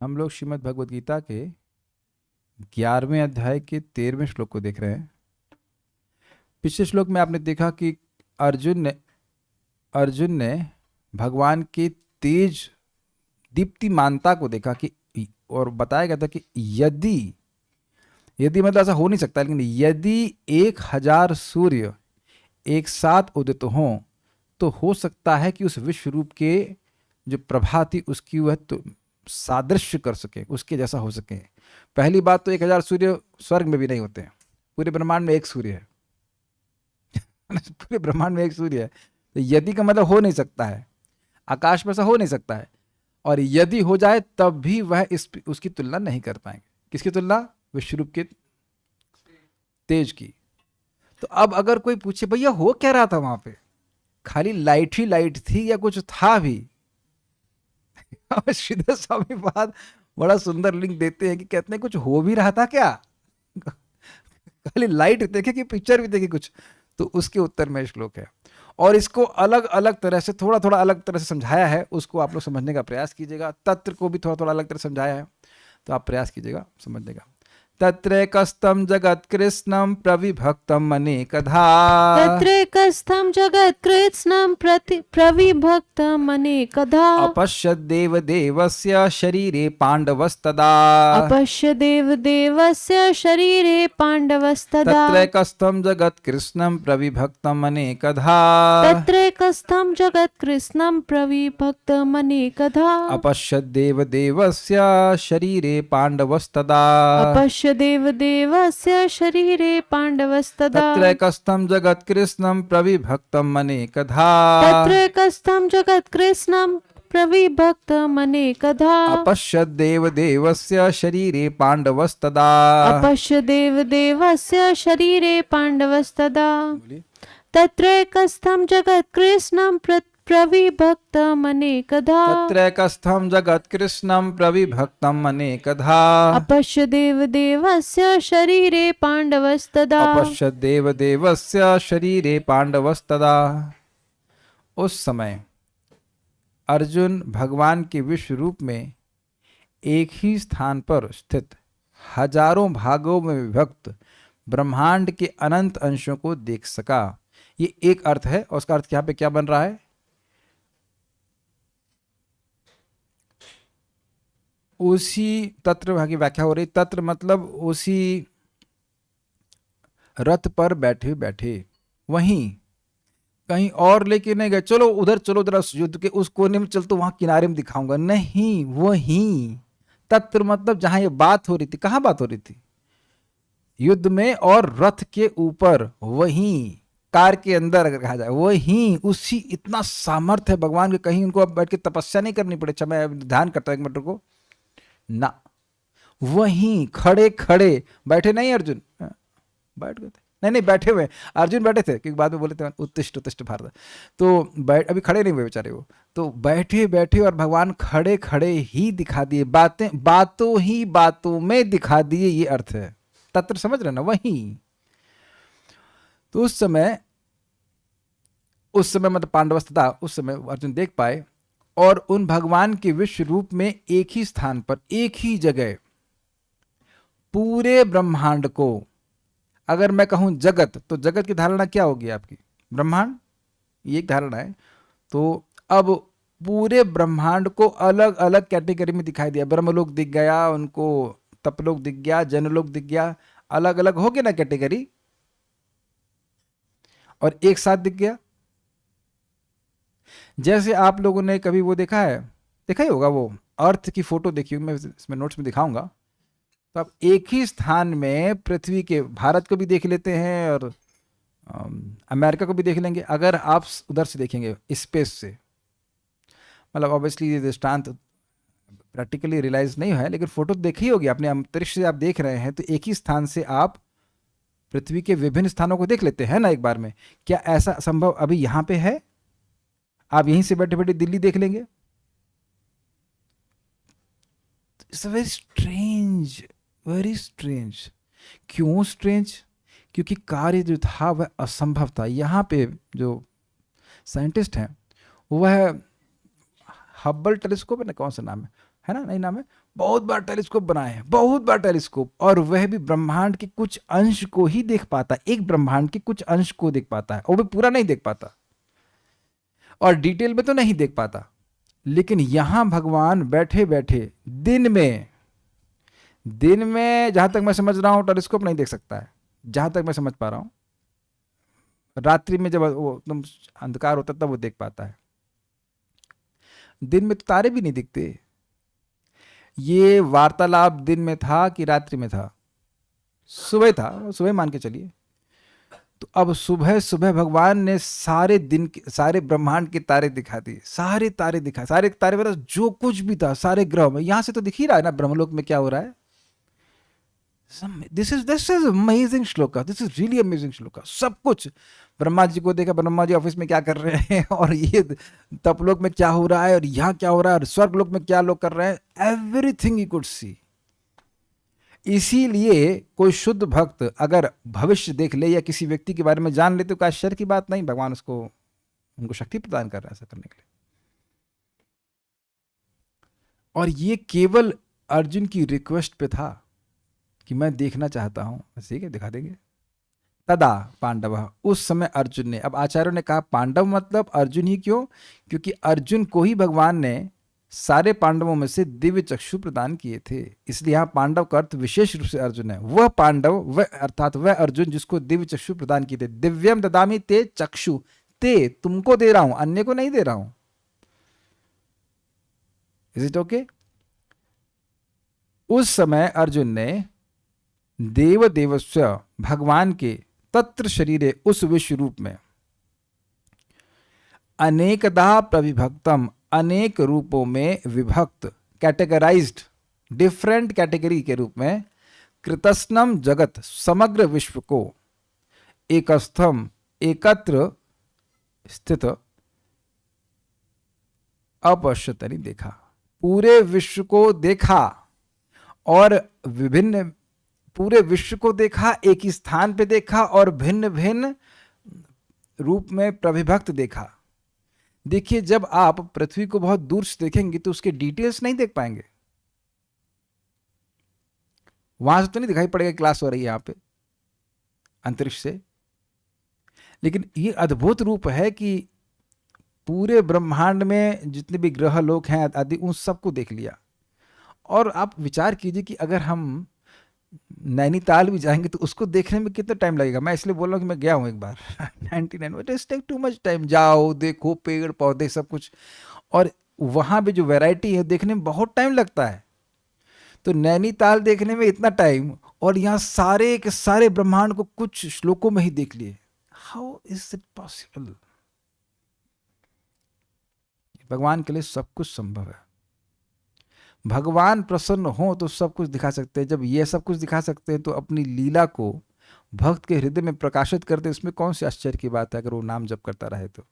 हम लोग श्रीमद् भगवद गीता के 11वें अध्याय के 13वें श्लोक को देख रहे हैं। पिछले श्लोक में आपने देखा कि अर्जुन ने भगवान के तेज दीप्तिमानता को देखा कि, और बताया गया था कि यदि मतलब ऐसा हो नहीं सकता, लेकिन यदि 1000 सूर्य एक साथ उदित हों तो हो सकता है कि उस विश्व रूप के जो प्रभा थी उसकी वह तो सादृश्य कर सके, उसके जैसा हो सके। पहली बात तो 1000 सूर्य स्वर्ग में भी नहीं होते हैं, पूरे ब्रह्मांड में एक सूर्य है पूरे ब्रह्मांड में एक सूर्य है। तो यदि का मतलब हो नहीं सकता है, आकाश में ऐसा हो नहीं सकता है, और यदि हो जाए तब भी वह उसकी तुलना नहीं कर पाएंगे। किसकी तुलना? विश्वरूप के तेज की। तो अब अगर कोई पूछे भैया हो क्या रहा था वहां पे, खाली लाइट ही लाइट थी या कुछ था भी? श्रीधर स्वामी बात बड़ा सुंदर लिंक देते हैं कि कहते हैं कुछ हो भी रहा था क्या खाली लाइट देखे कि पिक्चर भी देखे कुछ? तो उसके उत्तर में श्लोक है, और इसको अलग अलग तरह से थोड़ा थोड़ा अलग तरह से समझाया है। उसको आप लोग समझने का प्रयास कीजिएगा। तत्र को भी थोड़ा थोड़ा अलग तरह से समझाया है, तो आप प्रयास कीजिएगा समझने का। तत्रैकस्थं जगत्कृत्स्नं प्रविभक्तम् अनेकधा। तत्रैकस्थं जगत्कृत्स्नं प्रविभक्तम् अनेकधा। अपश्यद् देवदेवस्य शरीरे पाण्डवस्तदा। अपश्यद् देवदेवस्य शरीरे पाण्डवस्तदा। तत्रैकस्थं जगत्कृत्स्नं प्रविभक्तम् अनेकधा। तत्रैकस्थं जगत्कृत्स्नं प्रविभक्तम् अनेकधा। अपश्यद् देवदेवस्य शरीरे पाण्डवस्तदा। अपश्यद् देवदेवस्य शरीरे पाण्डवस्तदा। तत्रैकस्थं जगत्कृत्स्नं प्रविभक्तम् अनेकधा। तत्रैकस्थं जगत्कृत्स्नं प्रविभक्तम् अनेकधा। अपश्यद् देवदेवस्य शरीरे पाण्डवस्तदा। अपश्यद् देवदेवस्य शरीरे पाण्डवस्तदा। तत्रैकस्थं जगत्कृत्स्नं प्रविभक्तम् अनेकधा। तत्रैकस्थं जगत्कृत्स्नं प्रविभक्तम् अनेकधा। अपश्यद् देवदेवस्य शरीरे पाण्डवस्तदा। अपश्यद् देवदेवस्य शरीरे पाण्डवस्तदा। उस समय अर्जुन भगवान के विश्व रूप में एक ही स्थान पर स्थित हजारों भागों में विभक्त ब्रह्मांड के अनंत अंशों को देख सका। ये एक अर्थ है, और उसका अर्थ यहाँ पे क्या बन रहा है? उसी तत्र, वहां की व्याख्या हो रही, तत्र मतलब उसी रथ पर बैठे बैठे, वहीं कहीं और लेके नहीं गए, चलो उधर चलो जरा युद्ध के उस कोने में चल, तो वहां किनारे में दिखाऊंगा, नहीं, वहीं। तत्र मतलब जहां ये बात हो रही थी। कहां बात हो रही थी? युद्ध में, और रथ के ऊपर, वहीं कार के अंदर अगर कहा जाए, वहीं उसी। इतना सामर्थ्य है भगवान के, कहीं उनको अब बैठ के तपस्या नहीं करनी पड़े। अच्छा मैं ध्यान करता हूं एक मिनट को ना, वहीं खड़े खड़े बैठे नहीं अर्जुन, बैठ गए थे, नहीं बैठे हुए अर्जुन बैठे थे, क्योंकि बाद में बोले थे उत्तिष्ठ उत्तिष्ठ भारत, तो अभी खड़े नहीं हुए बेचारे वो, तो बैठे बैठे और भगवान खड़े खड़े ही दिखा दिए, बातों ही बातों में दिखा दिए, ये अर्थ है। तत्र समझ रहे ना, वहीं। तो उस समय मतलब पांडवस्था, उस समय अर्जुन देख पाए, और उन भगवान के विश्व रूप में एक ही स्थान पर, एक ही जगह, पूरे ब्रह्मांड को, अगर मैं कहूं जगत, तो जगत की धारणा क्या होगी आपकी? ब्रह्मांड, ये एक धारणा है। तो अब पूरे ब्रह्मांड को अलग अलग कैटेगरी में दिखाई दिया। ब्रह्मलोक दिख गया उनको, तपलोक दिख गया, जनलोक दिख गया, अलग अलग हो गया ना कैटेगरी, और एक साथ दिख गया। जैसे आप लोगों ने कभी वो देखा ही होगा, वो अर्थ की फोटो देखी, मैं इसमें नोट्स में दिखाऊंगा। तो आप एक ही स्थान में पृथ्वी के, भारत को भी देख लेते हैं और अमेरिका को भी देख लेंगे। अगर आप उधर से देखेंगे स्पेस से, मतलब ऑब्वियसली ये दृष्टांत प्रैक्टिकली रियलाइज नहीं है, लेकिन फोटो देखी होगी आपने, अंतरिक्ष से आप देख रहे हैं, तो एक ही स्थान से आप पृथ्वी के विभिन्न स्थानों को देख लेते हैं ना एक बार में। क्या ऐसा संभव अभी यहां पे है? आप यहीं से बैठे बैठे दिल्ली देख लेंगे। It's very strange, very strange. क्यों स्ट्रेंज? क्योंकि कार्य जो था वह असंभव था। यहाँ पे जो साइंटिस्ट हैं वह हब्बल टेलीस्कोप है ना, कौन सा नाम है ना, नहीं नाम है, बहुत बार टेलीस्कोप बनाए हैं, बहुत बार टेलीस्कोप, और वह भी ब्रह्मांड के कुछ अंश को ही देख पाता है, एक ब्रह्मांड के कुछ अंश को देख पाता है, वो भी पूरा नहीं देख पाता और डिटेल में तो नहीं देख पाता। लेकिन यहां भगवान बैठे बैठे दिन में जहां तक मैं समझ रहा हूं टेलीस्कोप नहीं देख सकता है, जहां तक मैं समझ पा रहा हूं, रात्रि में जब वो एकदम अंधकार होता तब वो देख पाता है, दिन में तो तारे भी नहीं दिखते। ये वार्तालाप दिन में था कि रात्रि में था? सुबह था, सुबह मान के चलिए। तो अब सुबह सुबह भगवान ने सारे दिन सारे ब्रह्मांड के तारे दिखा दिए, सारे तारे दिखा, सारे तारे मतलब जो कुछ भी था सारे ग्रह में, यहां से तो दिख ही रहा है ना ब्रह्मलोक में क्या हो रहा है। This is amazing shloka, this is really amazing shloka. सब कुछ ब्रह्मा जी को देखा, ब्रह्मा जी ऑफिस में क्या कर रहे हैं और ये तपलोक में क्या हो रहा है और यहाँ क्या हो रहा है और स्वर्गलोक में क्या लोग कर रहे हैं, एवरीथिंग यू कुड सी। इसीलिए कोई शुद्ध भक्त अगर भविष्य देख ले या किसी व्यक्ति के बारे में जान ले तो कोई आश्चर्य की बात नहीं, भगवान उसको उनको शक्ति प्रदान कर रहा है ऐसा करने के लिए। और ये केवल अर्जुन की रिक्वेस्ट पे था कि मैं देखना चाहता हूं, ठीक है दिखा देंगे। तदा पांडव, उस समय अर्जुन ने, अब आचार्यों ने कहा पांडव मतलब अर्जुन ही क्यों, क्योंकि अर्जुन को ही भगवान ने सारे पांडवों में से दिव्य चक्षु प्रदान किए थे, इसलिए यहाँ पांडव का अर्थ विशेष रूप से अर्जुन है। वह पांडव, वह अर्थात वह अर्जुन जिसको दिव्य चक्षु प्रदान किए थे। दिव्यम ददामी ते चक्षु, ते तुमको दे रहा हूं, अन्य को नहीं दे रहा हूं। Is it okay? उस समय अर्जुन ने देव देवस्य, भगवान के तत्र शरीरे, उस विश्व रूप में, अनेकदा प्रविभक्तम, अनेक रूपों में विभक्त, कैटेगराइज्ड, डिफरेंट कैटेगरी के रूप में, कृतस्नम जगत, समग्र विश्व को, एकस्थम, एकत्र स्थित, अपश्यत नहीं देखा, पूरे विश्व को देखा और विभिन्न, पूरे विश्व को देखा, एक ही स्थान पे देखा और भिन्न भिन्न रूप में प्रविभक्त देखा। देखिए जब आप पृथ्वी को बहुत दूर से देखेंगे तो उसके डिटेल्स नहीं देख पाएंगे, वहां से तो नहीं दिखाई पड़ेगा क्लास हो रही है यहाँ पे अंतरिक्ष से, लेकिन ये अद्भुत रूप है कि पूरे ब्रह्मांड में जितने भी ग्रह लोक हैं आदि उन सबको देख लिया। और आप विचार कीजिए कि अगर हम नैनीताल भी जाएंगे तो उसको देखने में कितना टाइम लगेगा। मैं इसलिए बोल रहा हूँ कि मैं गया हूँ एक बार 99, it is take too much time. जाओ देखो पेड़ पौधे सब कुछ, और वहाँ भी जो वैरायटी है देखने में बहुत टाइम लगता है। तो नैनीताल देखने में इतना टाइम और यहाँ सारे के सारे ब्रह्मांड को कुछ श्लोकों में ही देख लिए, हाउ इज इट पॉसिबल? भगवान के लिए सब कुछ संभव है। भगवान प्रसन्न हो तो सब कुछ दिखा सकते हैं। जब ये सब कुछ दिखा सकते हैं तो अपनी लीला को भक्त के हृदय में प्रकाशित करते, इसमें कौन सी आश्चर्य की बात है अगर वो नाम जप करता रहे तो।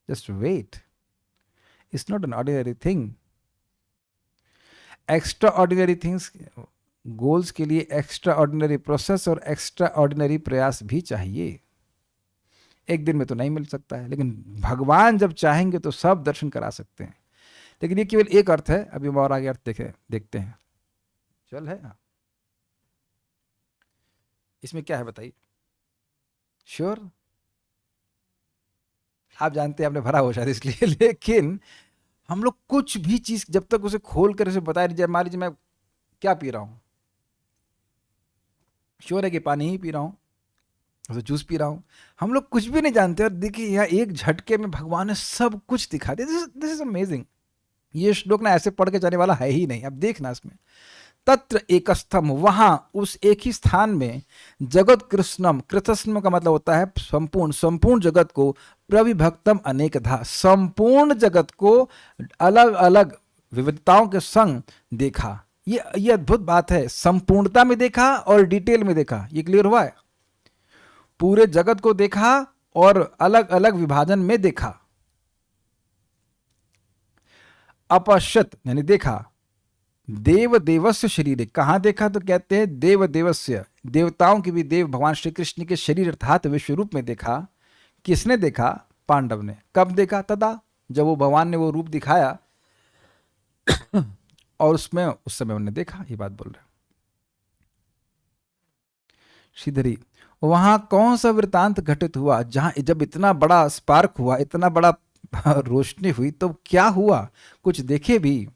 Just wait, it's not an ordinary thing. Extra ordinary things, goals के लिए एक्स्ट्रा ऑर्डिनरी प्रोसेस और एक्स्ट्रा ऑर्डिनरी प्रयास भी चाहिए। एक दिन में तो नहीं मिल सकता है, लेकिन भगवान जब चाहेंगे तो सब दर्शन करा सकते हैं। लेकिन ये केवल एक अर्थ है, अभी हम और आगे अर्थ देखते हैं। चल है ना, इसमें क्या है बताइए? श्योर? आप जानते हैं, आपने भरा हो शायद इसलिए। लेकिन हम लोग कुछ भी चीज जब तक उसे खोल कर उसे बताया नहीं जाए, मान लीजिए मैं क्या पी रहा हूं, श्योर है कि पानी ही पी रहा हूं, तो जूस पी रहा हूं, हम लोग कुछ भी नहीं जानते। और देखिए यहाँ एक झटके में भगवान ने सब कुछ दिखा दिया। This is amazing. ये श्लोक ना ऐसे पढ़ के जाने वाला है ही नहीं। अब देखना इसमें, तत्र एकस्थम, वहां उस एक ही स्थान में, जगत कृष्णम, कृतस्नम का मतलब होता है संपूर्ण, संपूर्ण जगत को, प्रविभक्तम अनेकधा, संपूर्ण जगत को अलग अलग विविधताओं के संग देखा। ये अद्भुत बात है, संपूर्णता में देखा और डिटेल में देखा। ये क्लियर हुआ है? पूरे जगत को देखा और अलग अलग विभाजन में देखा। अपश्यत यानी देखा, देव देवस्य शरीर, कहां देखा तो कहते हैं देव देवस्य, देवताओं के भी देव भगवान श्री कृष्ण के शरीर अर्थात विश्व रूप में देखा। किसने देखा? पांडव ने। कब देखा? तदा, जब वो भगवान ने वो रूप दिखाया और उसमें उस समय उन्होंने देखा, ये बात बोल रहे हैं श्रीधरी। वहां कौन सा वृतांत घटित हुआ जहां जब इतना बड़ा स्पार्क हुआ, इतना बड़ा रोशनी हुई, तो क्या हुआ, कुछ देखे भी?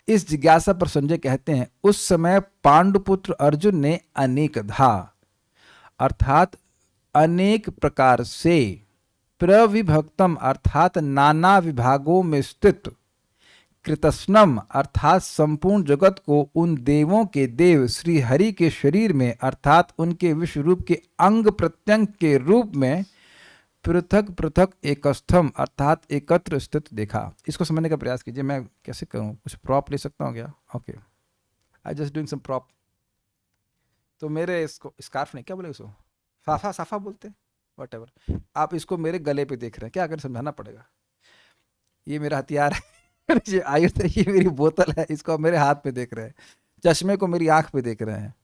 इस जिज्ञासा पर संजय कहते हैं, उस समय पांडुपुत्र अर्जुन ने अनेकधा अर्थात अनेक प्रकार से, प्रविभक्तम अर्थात नाना विभागों में स्थित, कृतस्नम अर्थात संपूर्ण जगत को उन देवों के देव श्री हरि के शरीर में अर्थात उनके विश्व रूप के अंग प्रत्यंग के रूप में पृथक पृथक एकस्थम अर्थात एकत्र स्थित देखा। इसको समझने का प्रयास कीजिए। मैं कैसे करूं, कुछ प्रॉप ले सकता हूं क्या? Okay, I just doing some prop. तो मेरे इसको स्कार्फ नहीं, क्या बोले उसको, साफा, साफा बोलते हैं, वट एवर। आप इसको मेरे गले पे देख रहे हैं, क्या अगर समझाना पड़ेगा। ये मेरा हथियार है ये आयुध है, ये मेरी बोतल है, इसको आप मेरे हाथ पे देख रहे हैं, चश्मे को मेरी आंख पे देख रहे हैं,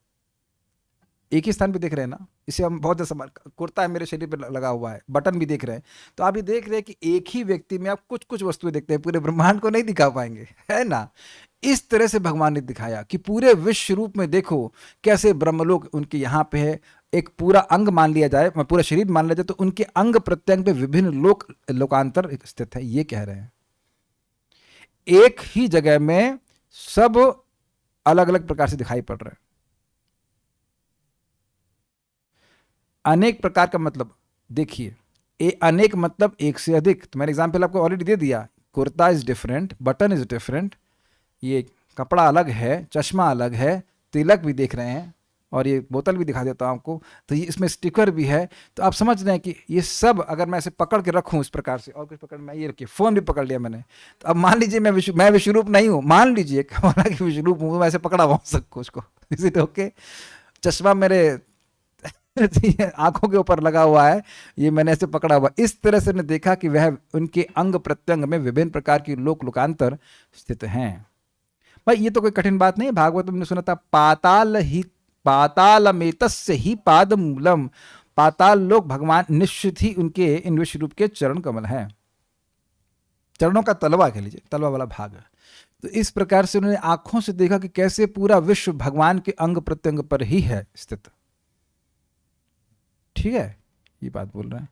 एक ही स्थान पे देख रहे हैं ना। इसे हम बहुत समान, कुर्ता है मेरे शरीर पे लगा हुआ है, बटन भी देख रहे हैं। तो आप ये देख रहे हैं कि एक ही व्यक्ति में आप कुछ कुछ वस्तुएं देखते हैं, पूरे ब्रह्मांड को नहीं दिखा पाएंगे, है ना। इस तरह से भगवान ने दिखाया कि पूरे विश्व रूप में देखो कैसे ब्रह्मलोक उनके यहाँ पे है। एक पूरा अंग मान लिया जाए, पूरा शरीर मान लिया जाए, तो उनके अंग प्रत्यंग पे विभिन्न लोकांतर स्थित है, ये कह रहे हैं। एक ही जगह में सब अलग अलग प्रकार से दिखाई पड़ रहे हैं। अनेक प्रकार का मतलब देखिए, अनेक मतलब एक से अधिक। तो मैंने एग्जाम्पल आपको ऑलरेडी दे दिया, kurta is different, button is different, ये कपड़ा अलग है, चश्मा अलग है, तिलक भी देख रहे हैं, और ये बोतल भी दिखा देता हूं आपको, तो ये इसमें स्टिकर भी है। तो आप समझ रहे हैं कि ये सब अगर मैं इसे पकड़ के रखूं इस प्रकार से, और कुछ पकड़, मैं ये रखिए, फोन भी पकड़ लिया मैंने, तो अब मान लीजिए मैं विश्वरूप नहीं हूं, मान लीजिए हालांकि विश्वरूप हूं, मैं ऐसे पकड़ा हुआ सबको उसको, इज इट ओके। चश्मा मेरे आंखों के ऊपर लगा हुआ है, ये मैंने ऐसे पकड़ा हुआ। इस तरह से ने देखा कि वह उनके अंग प्रत्यंग में विभिन्न प्रकार की लोकांतर स्थित हैं। भाई ये तो कोई कठिन बात नहीं है, भागवत में सुना था, पातालमेतस्य ही पादमूलम, पाताल लोक भगवान निश्चित ही उनके इन विश्व रूप के चरण कमल हैं, चरणों का तलवा कह लीजिए, तलवा वाला भाग है। तो इस प्रकार से उन्होंने आंखों से देखा कि कैसे पूरा विश्व भगवान के अंग प्रत्यंग पर ही है स्थित। ठीक है, ये बात बोल रहे हैं।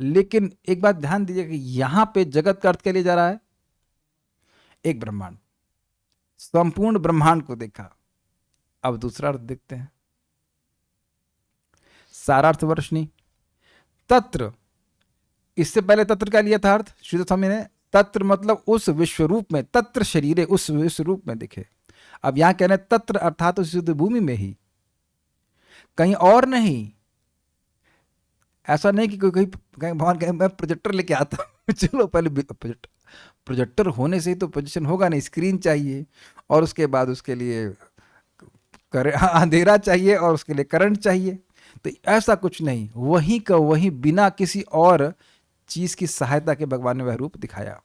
लेकिन एक बात ध्यान दीजिए कि यहां पे जगत का अर्थ क्या लिया जा रहा है, एक ब्रह्मांड, संपूर्ण ब्रह्मांड को देखा। अब दूसरा अर्थ देखते हैं, सारार्थ वर्षनी तत्र। इससे पहले तत्र का लिया था अर्थ श्री स्वामी ने, तत्र मतलब उस विश्व रूप में, तत्र शरीरे, उस विश्व रूप में दिखे। अब यहां कह रहे हैं तत्र अर्थात उस युद्ध भूमि में ही, कहीं और नहीं। ऐसा नहीं कि कोई कहीं भगवान कहे मैं प्रोजेक्टर लेके आता हूं चलो पहले प्रोजेक्टर होने से ही तो पोजीशन होगा नहीं, स्क्रीन चाहिए, और उसके बाद उसके लिए अंधेरा चाहिए, और उसके लिए करंट चाहिए। तो ऐसा कुछ नहीं, वहीं का वहीं बिना किसी और चीज की सहायता के भगवान ने वह रूप दिखाया।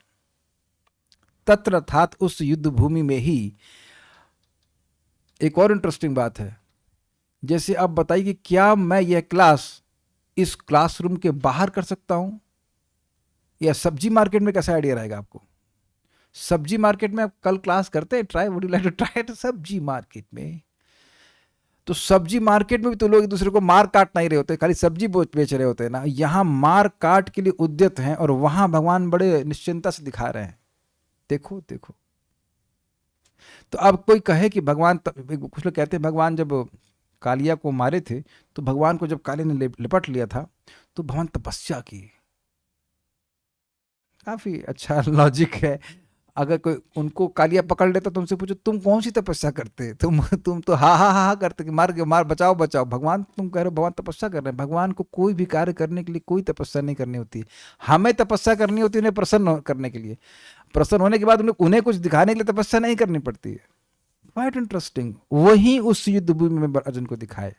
तत्र अर्थात उस युद्ध भूमि में ही। एक और इंटरेस्टिंग बात है, जैसे आप बताइए कि क्या मैं यह क्लास इस क्लासरूम के बाहर कर सकता हूं, या सब्जी मार्केट में कैसा आइडिया रहेगा आपको? सब्जी मार्केट में आप कल क्लास करते हैं, try, would you like to try it सब्जी मार्केट में? तो सब्जी मार्केट में भी तो लोग एक दूसरे को मार काट नहीं रहे होते, खाली सब्जी बेच रहे होते हैं ना। यहां मार काट के लिए उद्यत हैं, और वहां भगवान बड़े निश्चिंता से दिखा रहे हैं, देखो देखो। तो अब कोई कहे कि भगवान, कुछ लोग कहते हैं भगवान जब कालिया को मारे थे, तो भगवान को जब काली ने लिपट लिया था, तो भगवान तपस्या की। काफी अच्छा लॉजिक है। अगर कोई उनको कालिया पकड़ लेता, तुमसे पूछो तुम कौन सी तपस्या करते, तुम तो हा हा हा करते कि मार बचाओ बचाओ। भगवान, तुम कह रहे हो भगवान तपस्या कर रहे हैं। भगवान को कोई भी कार्य करने के लिए कोई तपस्या नहीं करनी होती। हमें तपस्या करनी होती है उन्हें प्रसन्न करने के लिए। प्रसन्न होने के बाद उन्हें कुछ दिखाने के लिए तपस्या नहीं करनी पड़ती है। Quite interesting. वही उस युद्ध भूमि में अर्जुन को दिखाए,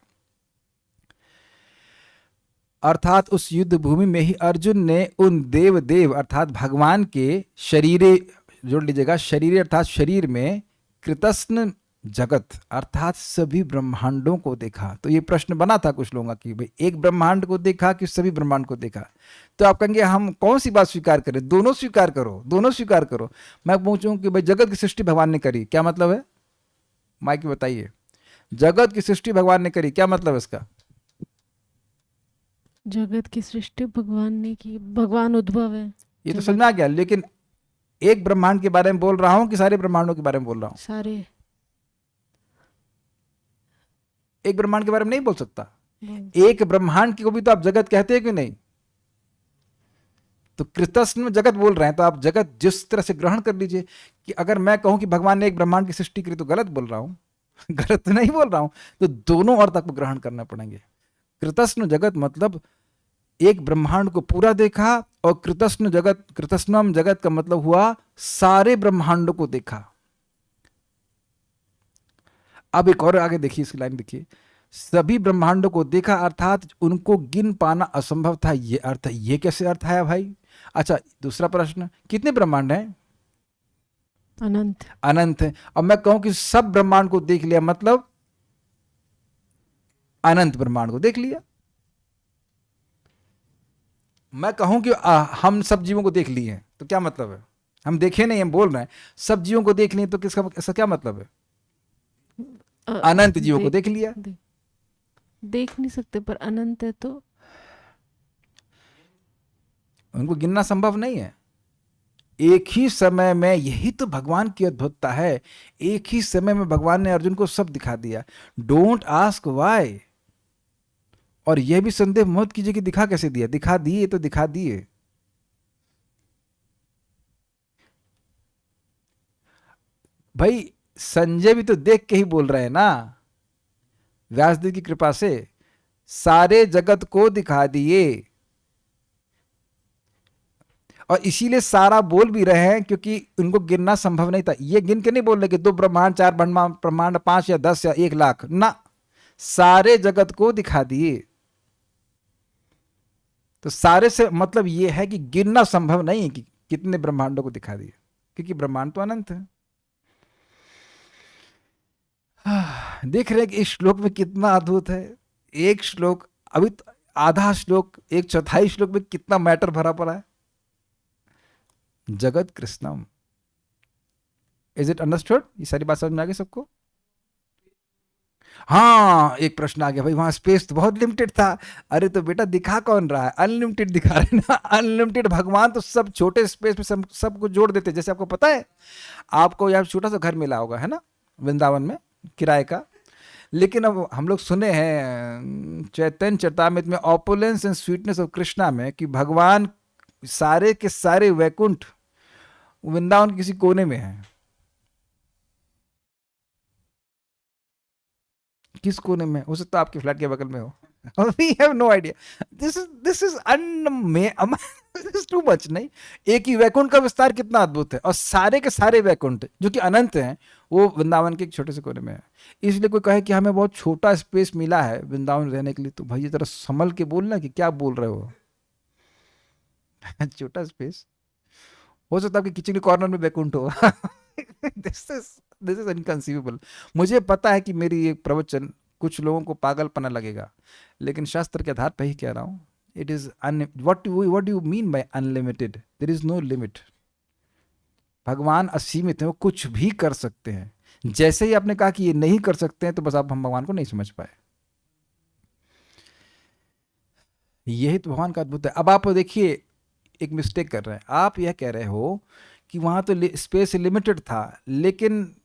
अर्थात उस युद्ध भूमि में ही अर्जुन ने उन देव अर्थात भगवान के शरीरे, जोड़ लीजिएगा, शरीर अर्थात शरीर में, कृतस्न जगत अर्थात सभी ब्रह्मांडों को देखा। तो ये प्रश्न बना था कुछ लोगों का कि भाई एक ब्रह्मांड को देखा कि सभी ब्रह्मांड को देखा। तो आप कहेंगे हम कौन सी बात स्वीकार करें, दोनों स्वीकार करो, दोनों स्वीकार करो। मैं पूछूं कि भाई जगत की सृष्टि भगवान ने करी, क्या मतलब है? माइक में बताइए, जगत की सृष्टि भगवान ने करी, क्या मतलब है इसका? जगत की सृष्टि भगवान ने की, भगवान उद्भव है। ये तो समझ में आ गया, लेकिन एक ब्रह्मांड के बारे में बोल रहा हूं कि सारे ब्रह्मांडों के बारे में बोल रहा हूं? सारे। एक ब्रह्मांड के बारे में नहीं बोल सकता। बोल- एक ब्रह्मांड को भी तो आप जगत कहते हैं कि नहीं? तो कृतस्थ में जगत बोल रहे हैं, तो आप जगत जिस तरह से ग्रहण कर लीजिए। कि अगर मैं कहूं कि भगवान ने एक ब्रह्मांड की सृष्टि करी तो गलत बोल रहा हूं? गलत तो नहीं बोल रहा हूं। तो दोनों अर्थ आपको ग्रहण करना पड़ेंगे। कृतस्थ जगत मतलब एक ब्रह्मांड को पूरा देखा, और कृतस्थ जगत, कृतस्नम जगत का मतलब हुआ सारे ब्रह्मांडों को देखा। अब एक और आगे देखिए, इसकी लाइन देखिए, सभी ब्रह्मांडों को देखा अर्थात उनको गिन पाना असंभव था। ये अर्थ है। ये कैसे अर्थ आया भाई? अच्छा, दूसरा प्रश्न, कितने ब्रह्मांड हैं? अनंत। अनंत है। अब मैं कहूं कि सब ब्रह्मांड को देख लिया, मतलब अनंत ब्रह्मांड को देख लिया। मैं कहूं कि हम सब जीवों को देख लिए हैं, तो क्या मतलब है? हम देखे नहीं, हम बोल रहे हैं सब जीवों को देख लिए, तो किसका, इसका क्या मतलब है? अनंत जीवों को देख लिया। देख नहीं सकते, पर अनंत है तो उनको गिनना संभव नहीं है। एक ही समय में, यही तो भगवान की अद्भुतता है, एक ही समय में भगवान ने अर्जुन को सब दिखा दिया। Don't ask why. और यह भी संदेह मत कीजिए कि दिखा कैसे दिया, दिखा दिए तो दिखा दिए। भाई संजय भी तो देख के ही बोल रहे हैं ना, व्यासदेव की कृपा से सारे जगत को दिखा दिए। और इसीलिए सारा बोल भी रहे हैं, क्योंकि उनको गिनना संभव नहीं था। ये गिन के नहीं बोल रहे कि 2 ब्रह्मांड, 4 ब्रह्मांड, 5 या 10 या 1 लाख, ना, सारे जगत को दिखा दिए। तो सारे से मतलब ये है कि गिनना संभव नहीं है कि कितने ब्रह्मांडों को दिखा दिए, क्योंकि ब्रह्मांड तो अनंत है। देख रहे हैं कि इस श्लोक में कितना अद्भुत है। एक श्लोक, अभी आधा श्लोक, 1/4 श्लोक में कितना मैटर भरा पड़ा है। जगत कृष्णम। Is it understood? ये सारी बात समझ में आ गई सबको? हाँ, एक प्रश्न आ गया भाई, वहां स्पेस तो बहुत लिमिटेड था। अरे तो बेटा दिखा कौन रहा है? अनलिमिटेड दिखा रहे हैं ना। अनलिमिटेड भगवान तो सब छोटे स्पेस में सब कुछ जोड़ देते। जैसे आपको पता है, आपको यहाँ छोटा सा घर मिला होगा, है ना, वृंदावन में, किराए का। लेकिन अब हम लोग सुने हैं चैतन्य चरितामृत में, opulence and sweetness of Krishna में, कि भगवान सारे के सारे वैकुंठ वृंदावन किसी कोने में है। किस कोने में? हो सकता है आपके फ्लैट के बगल में हो। We have no idea. This is too much. नहीं, एक ही वैकुंठ का विस्तार कितना अद्भुत है, और सारे के सारे वैकुंठ जो कि अनंत हैं, वो वृंदावन के एक छोटे से कोने में है। इसलिए कोई कहे कि हमें बहुत छोटा स्पेस मिला है वृंदावन रहने के लिए, तो भाई जरा संभल के बोलना कि क्या बोल रहे हो। छोटा स्पेस हो सकता है आपके किचन के कॉर्नर में वैकुंठ हो। This is inconceivable. मुझे पता है कि मेरी ये प्रवचन कुछ लोगों को पागलपना लगेगा, लेकिन शास्त्र के आधार पर ही कह रहा हूं। It is what do you mean by unlimited? There is no limit. भगवान असीमित है, वो कुछ भी कर सकते हैं। जैसे ही आपने कहा कि ये नहीं कर सकते हैं, तो बस आप हम भगवान को नहीं समझ पाए। यही तो भगवान का अद्भुत है। अब आप देखिए, एक मिस्टेक कर रहे हैं। आप यह कह रहे हो कि वहां तो स्पेस लिमिटेड था, लेकिन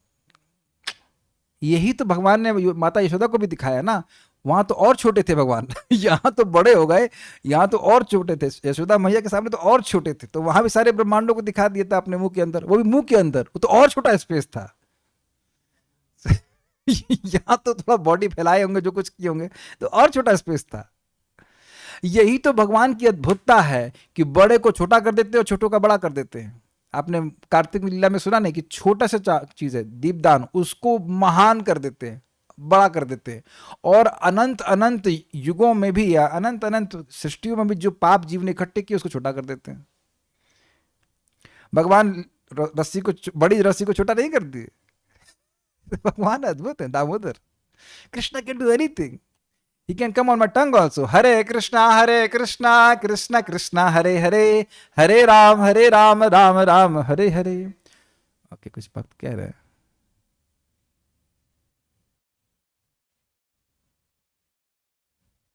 यही तो भगवान ने माता यशोदा को भी दिखाया ना। वहां तो और छोटे थे भगवान। यहाँ तो बड़े हो गए, यहाँ तो और छोटे थे। यशोदा मैया के सामने तो और छोटे थे। तो वहां भी सारे ब्रह्मांडों को दिखा दिया था अपने मुंह के अंदर, वो भी मुंह के अंदर। वो तो और छोटा स्पेस था। यहाँ तो थोड़ा बॉडी फैलाए होंगे, जो कुछ किए होंगे, तो और छोटा स्पेस था। यही तो भगवान की अद्भुतता है कि बड़े को छोटा कर देते हैं और छोटों का बड़ा कर देते हैं। आपने कार्तिक लीला में सुना नहीं कि छोटा सा चीज है दीपदान, उसको महान कर देते हैं, बड़ा कर देते हैं। और अनंत अनंत युगों में भी, या अनंत अनंत सृष्टियों में भी जो पाप जीव ने इकट्ठे किए, उसको छोटा कर देते हैं। भगवान रस्सी को, बड़ी रस्सी को छोटा नहीं कर दिए। भगवान अद्भुत है Damodar. Krishna can do anything. He can come on my tongue also. Hare Krishna, Krishna Krishna, Hare Hare, Hare Ram, Ram Ram, Hare Hare. Okay, कुछ भक्त कह रहे हैं.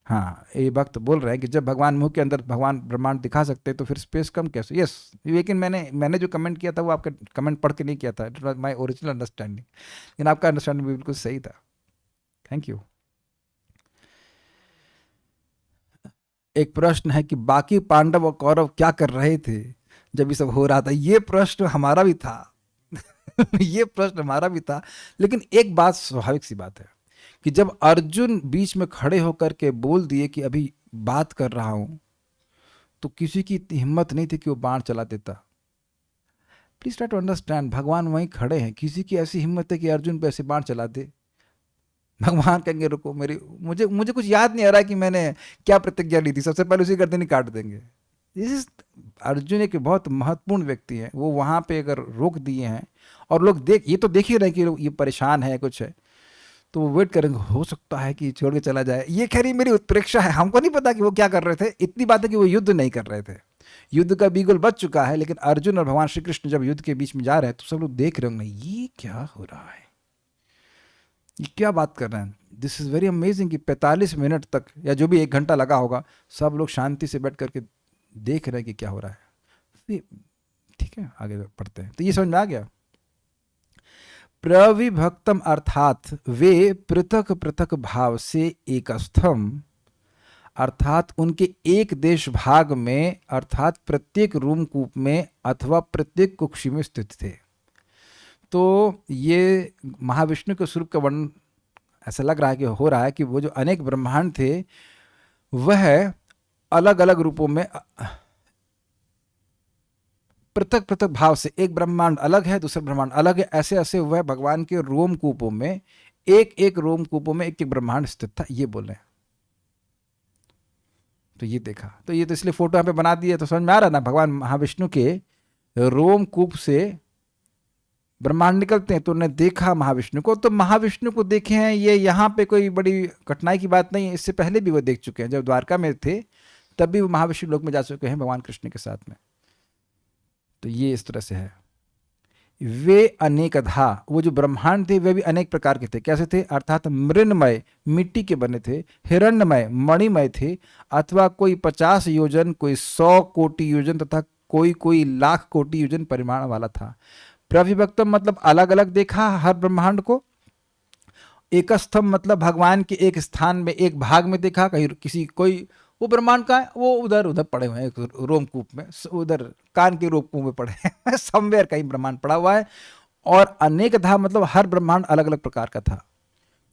हाँ, ये भक्त बोल रहे हैं कि जब भगवान मुंह के अंदर भगवान ब्रह्मांड दिखा सकते हैं तो फिर स्पेस कम कैसे. यस, लेकिन मैंने जो कमेंट किया था वो आपका कमेंट पढ़ के नहीं किया था. It was my original understanding, लेकिन आपका अंडरस्टैंडिंग भी बिल्कुल सही था. Thank you. एक प्रश्न है कि बाकी पांडव और कौरव क्या कर रहे थे जब ये सब हो रहा था. ये प्रश्न हमारा भी था. ये प्रश्न हमारा भी था. लेकिन एक बात स्वाभाविक सी बात है कि जब अर्जुन बीच में खड़े होकर के बोल दिए कि अभी बात कर रहा हूं, तो किसी की इतनी हिम्मत नहीं थी कि वो बाण चला देता. Please try to understand. भगवान वहीं खड़े हैं, किसी की ऐसी हिम्मत है कि अर्जुन पे ऐसे बाण चला दे. भगवान कहेंगे रुको, मुझे कुछ याद नहीं आ रहा कि मैंने क्या प्रतिज्ञा ली थी, सबसे पहले उसी गर्दन ही काट देंगे. दिस इज अर्जुन एक बहुत महत्वपूर्ण व्यक्ति है. वो वहां पे अगर रोक दिए हैं और लोग ये तो देख ही रहे कि ये परेशान है, कुछ है, तो वो वेट करेंगे, हो सकता है कि छोड़ के चला जाए. ये खैर मेरी उत्प्रेक्षा है, हमको नहीं पता कि वो क्या कर रहे थे. इतनी बात है कि वो युद्ध नहीं कर रहे थे. युद्ध का बिगुल बज चुका है, लेकिन अर्जुन और भगवान श्री कृष्ण जब युद्ध के बीच में जा रहे हैं तो सब लोग देख रहे होंगे, ये क्या हो रहा है, ये क्या बात कर रहे हैं. दिस इज़ वेरी अमेजिंग कि 45 मिनट तक या जो भी 1 घंटा लगा होगा, सब लोग शांति से बैठ करके देख रहे हैं कि क्या हो रहा है. ठीक है, आगे पढ़ते हैं. तो ये समझ में आ गया. प्रविभक्तम अर्थात वे पृथक पृथक भाव से एकस्थम, अर्थात उनके एक देश भाग में, अर्थात प्रत्येक रूमकूप में अथवा प्रत्येक कुक्षी में स्थित थे. तो ये महाविष्णु के स्वरूप का वर्णन ऐसा लग रहा है कि हो रहा है कि वो जो अनेक ब्रह्मांड थे वह अलग अलग रूपों में पृथक पृथक भाव से, एक ब्रह्मांड अलग है, दूसरा ब्रह्मांड अलग है, ऐसे ऐसे वह भगवान के रोमकूपों में, एक एक रोमकूपों में एक एक ब्रह्मांड स्थित था. ये बोल रहे हैं. तो ये देखा, तो ये तो इसलिए फोटो यहाँ पे बना दिए तो समझ में आ रहा ना, भगवान महाविष्णु के रोमकूप से ब्रह्मांड निकलते हैं. तो उन्होंने देखा महाविष्णु को, तो महाविष्णु को देखे हैं, ये यहाँ पे कोई बड़ी कठिनाई की बात नहीं है. इससे पहले भी वो देख चुके हैं, जब द्वारका में थे तब भी वो महाविष्णु लोक में जा चुके हैं भगवान कृष्ण के साथ में. तो ये इस तरह से है. वे अनेकधा, वो जो ब्रह्मांड थे वे भी अनेक प्रकार के थे. कैसे थे? अर्थात मृण्मय, मिट्टी के बने थे, हिरण्यमय, मणिमय थे, अथवा कोई 50 योजन, कोई 100 कोटि योजन, तथा कोई कोई लाख कोटि योजन परिमाण वाला था. प्रविभक्तम मतलब अलग अलग देखा हर ब्रह्मांड को. एकस्थम मतलब भगवान के एक स्थान में, एक भाग में देखा. कहीं किसी कोई वो ब्रह्मांड का है, वो उधर उधर पड़े हुए हैं रोमकूप में, उधर कान के रोमकूप में पड़े हैं. समवेयर कहीं ब्रह्मांड पड़ा हुआ है. और अनेकधा मतलब हर ब्रह्मांड अलग अलग प्रकार का था.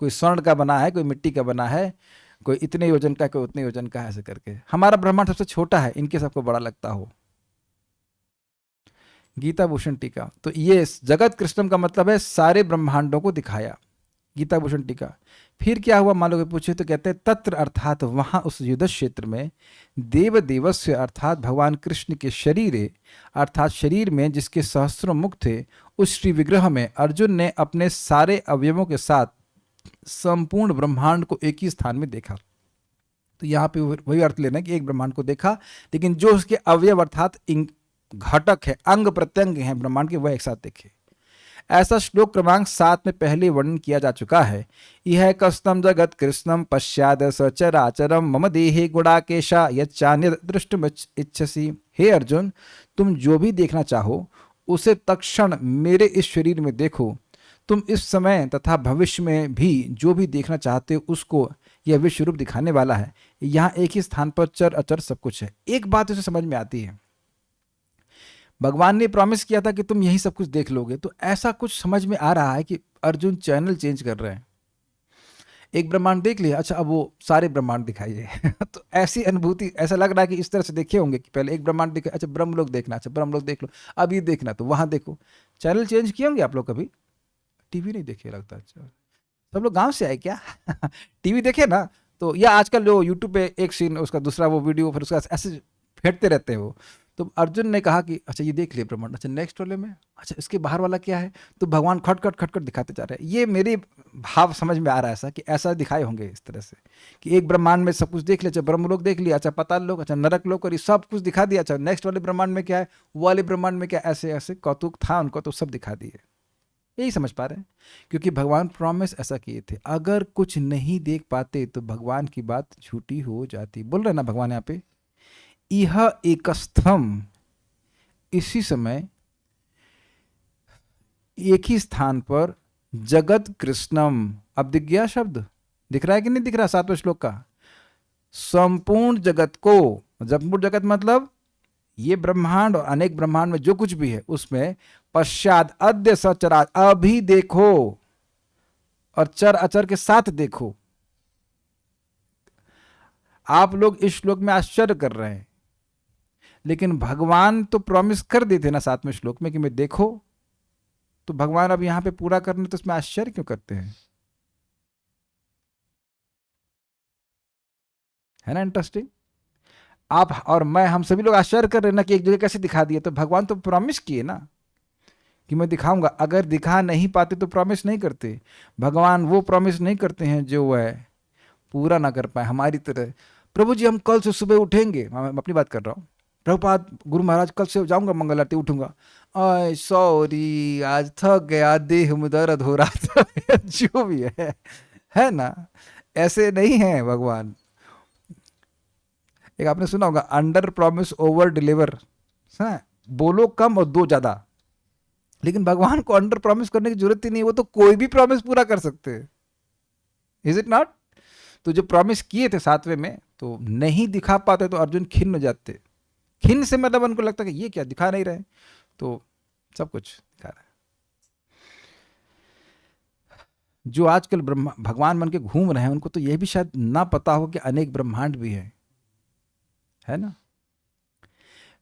कोई स्वर्ण का बना है, कोई मिट्टी का बना है, कोई इतने योजन का, कोई उतने योजन का, ऐसे करके. हमारा ब्रह्मांड सबसे छोटा है, इनके सबको बड़ा लगता हो. गीता भूषण टीका. तो ये जगत कृष्णम का मतलब है सारे ब्रह्मांडों को दिखाया. गीता भूषण टीका. फिर क्या हुआ मान लो कि पूछे, तो कहते हैं तत्र अर्थात वहां उस युद्ध क्षेत्र में, देव देवस्य अर्थात भगवान कृष्ण के शरीरे, अर्थात शरीर में जिसके सहस्रों मुख थे, उस श्री विग्रह में अर्जुन ने अपने सारे अवयवों के साथ संपूर्ण ब्रह्मांड को एक ही स्थान में देखा. तो यहाँ पे वही अर्थ लेना है कि एक ब्रह्मांड को देखा, लेकिन जो उसके अवयव अर्थात घटक है, अंग प्रत्यंग हैं ब्रह्मांड के, वह एक साथ देखे. ऐसा श्लोक क्रमांक 7 में पहले वर्णन किया जा चुका है. यह कस्तम जगत कृष्णम पश्चाद सचराचरम मम देहे गुणाकेशा यच्चान्य दृष्टुम इच्छसि. हे अर्जुन, तुम जो भी देखना चाहो उसे तत्क्षण मेरे इस शरीर में देखो. तुम इस समय तथा भविष्य में भी जो भी देखना चाहते हो उसको यह विश्व रूप दिखाने वाला है. यहाँ एक ही स्थान पर चर अचर सब कुछ है. एक बात उसे समझ में आती है, भगवान ने प्रॉमिस किया था कि तुम यही सब कुछ देख लोगे. तो ऐसा कुछ समझ में आ रहा है कि अर्जुन चैनल चेंज कर रहे हैं. एक ब्रह्मांड देख लिया, अच्छा अब वो सारे ब्रह्मांड दिखाइए. तो ऐसी अनुभूति, ऐसा लग रहा है कि इस तरह से देखे होंगे कि पहले एक ब्रह्मांड दिखा, अच्छा ब्रह्मलोक देखना, अच्छा ब्रह्मलोक देख लो, अब ये देखना तो वहां देखो. चैनल चेंज किए होंगे आप लोग कभी? टीवी नहीं देखे लगता. अच्छा सब लोग गाँव से आए क्या? टीवी देखे ना, तो या आजकल जो यूट्यूब पे एक सीन उसका दूसरा वो वीडियो, फिर उसका ऐसे फेंटते रहते हैं वो. तो अर्जुन ने कहा कि अच्छा ये देख लिया ब्रह्मांड, अच्छा नेक्स्ट वाले में, अच्छा इसके बाहर वाला क्या है, तो भगवान खटखट खटखट दिखाते जा रहे हैं। ये मेरे भाव समझ में आ रहा है ऐसा कि ऐसा दिखाए होंगे इस तरह से कि एक ब्रह्मांड में सब कुछ देख लिया, अच्छा ब्रह्मलोक देख लिया, अच्छा पाताल लोक, अच्छा नरक लोक, और ये सब कुछ दिखा दिया, अच्छा नेक्स्ट वाले ब्रह्मांड में क्या है, वो वाले ब्रह्मांड में क्या, ऐसे ऐसे कौतुक था उनको, तो सब दिखा दिए। यही समझ पा रहे हैं, क्योंकि भगवान प्रॉमिस ऐसा किए थे, अगर कुछ नहीं देख पाते तो भगवान की बात झूठी हो जाती। बोल रहे ना भगवान यहाँ पे, इह एकस्थम, इसी समय एक ही स्थान पर, जगत कृष्णम, अब दिख गया शब्द, दिख रहा है कि नहीं दिख रहा 7वें श्लोक का, संपूर्ण जगत को, संपूर्ण जगत मतलब ये ब्रह्मांड और अनेक ब्रह्मांड में जो कुछ भी है उसमें, पश्चात अद्य सचरा, अभी देखो, और चर अचर के साथ देखो। आप लोग इस श्लोक में आश्चर्य कर रहे हैं, लेकिन भगवान तो प्रॉमिस कर देते ना 7वें श्लोक में कि मैं देखो, तो भगवान अब यहां पे पूरा करने तो इसमें आश्चर्य क्यों करते हैं? है ना इंटरेस्टिंग? आप और मैं, हम सभी लोग आश्चर्य कर रहे हैं ना कि एक जगह कैसे दिखा दिए, तो भगवान तो प्रॉमिस किए ना कि मैं दिखाऊंगा। अगर दिखा नहीं पाते तो प्रॉमिस नहीं करते। भगवान वो प्रॉमिस नहीं करते हैं जो वह पूरा ना कर पाए हमारी तरह। प्रभु जी हम कल से सुबह उठेंगे, मैं अपनी बात कर रहा हूँ, प्रभुपाद गुरु महाराज कल से जाऊंगा मंगल आरती उठूंगा, आय सॉरी आज थक गया, देह में दर्द हो रहा था जो भी है ना, ऐसे नहीं है भगवान। एक आपने सुना होगा, अंडर प्रॉमिस ओवर डिलीवर, बोलो कम और दो ज्यादा। लेकिन भगवान को अंडर प्रॉमिस करने की जरूरत ही नहीं, वो तो कोई भी प्रॉमिस पूरा कर सकते हैं, इज इट नॉट? तो जो प्रॉमिस किए थे 7वें में, तो नहीं दिखा पाते तो अर्जुन खिन्न हो जाते। खिन्न से मतलब उनको लगता कि ये क्या दिखा नहीं रहे, तो सब कुछ दिखा रहा है। जो आजकल भगवान बन के घूम रहे हैं उनको तो यह भी शायद ना पता हो कि अनेक ब्रह्मांड भी है ना।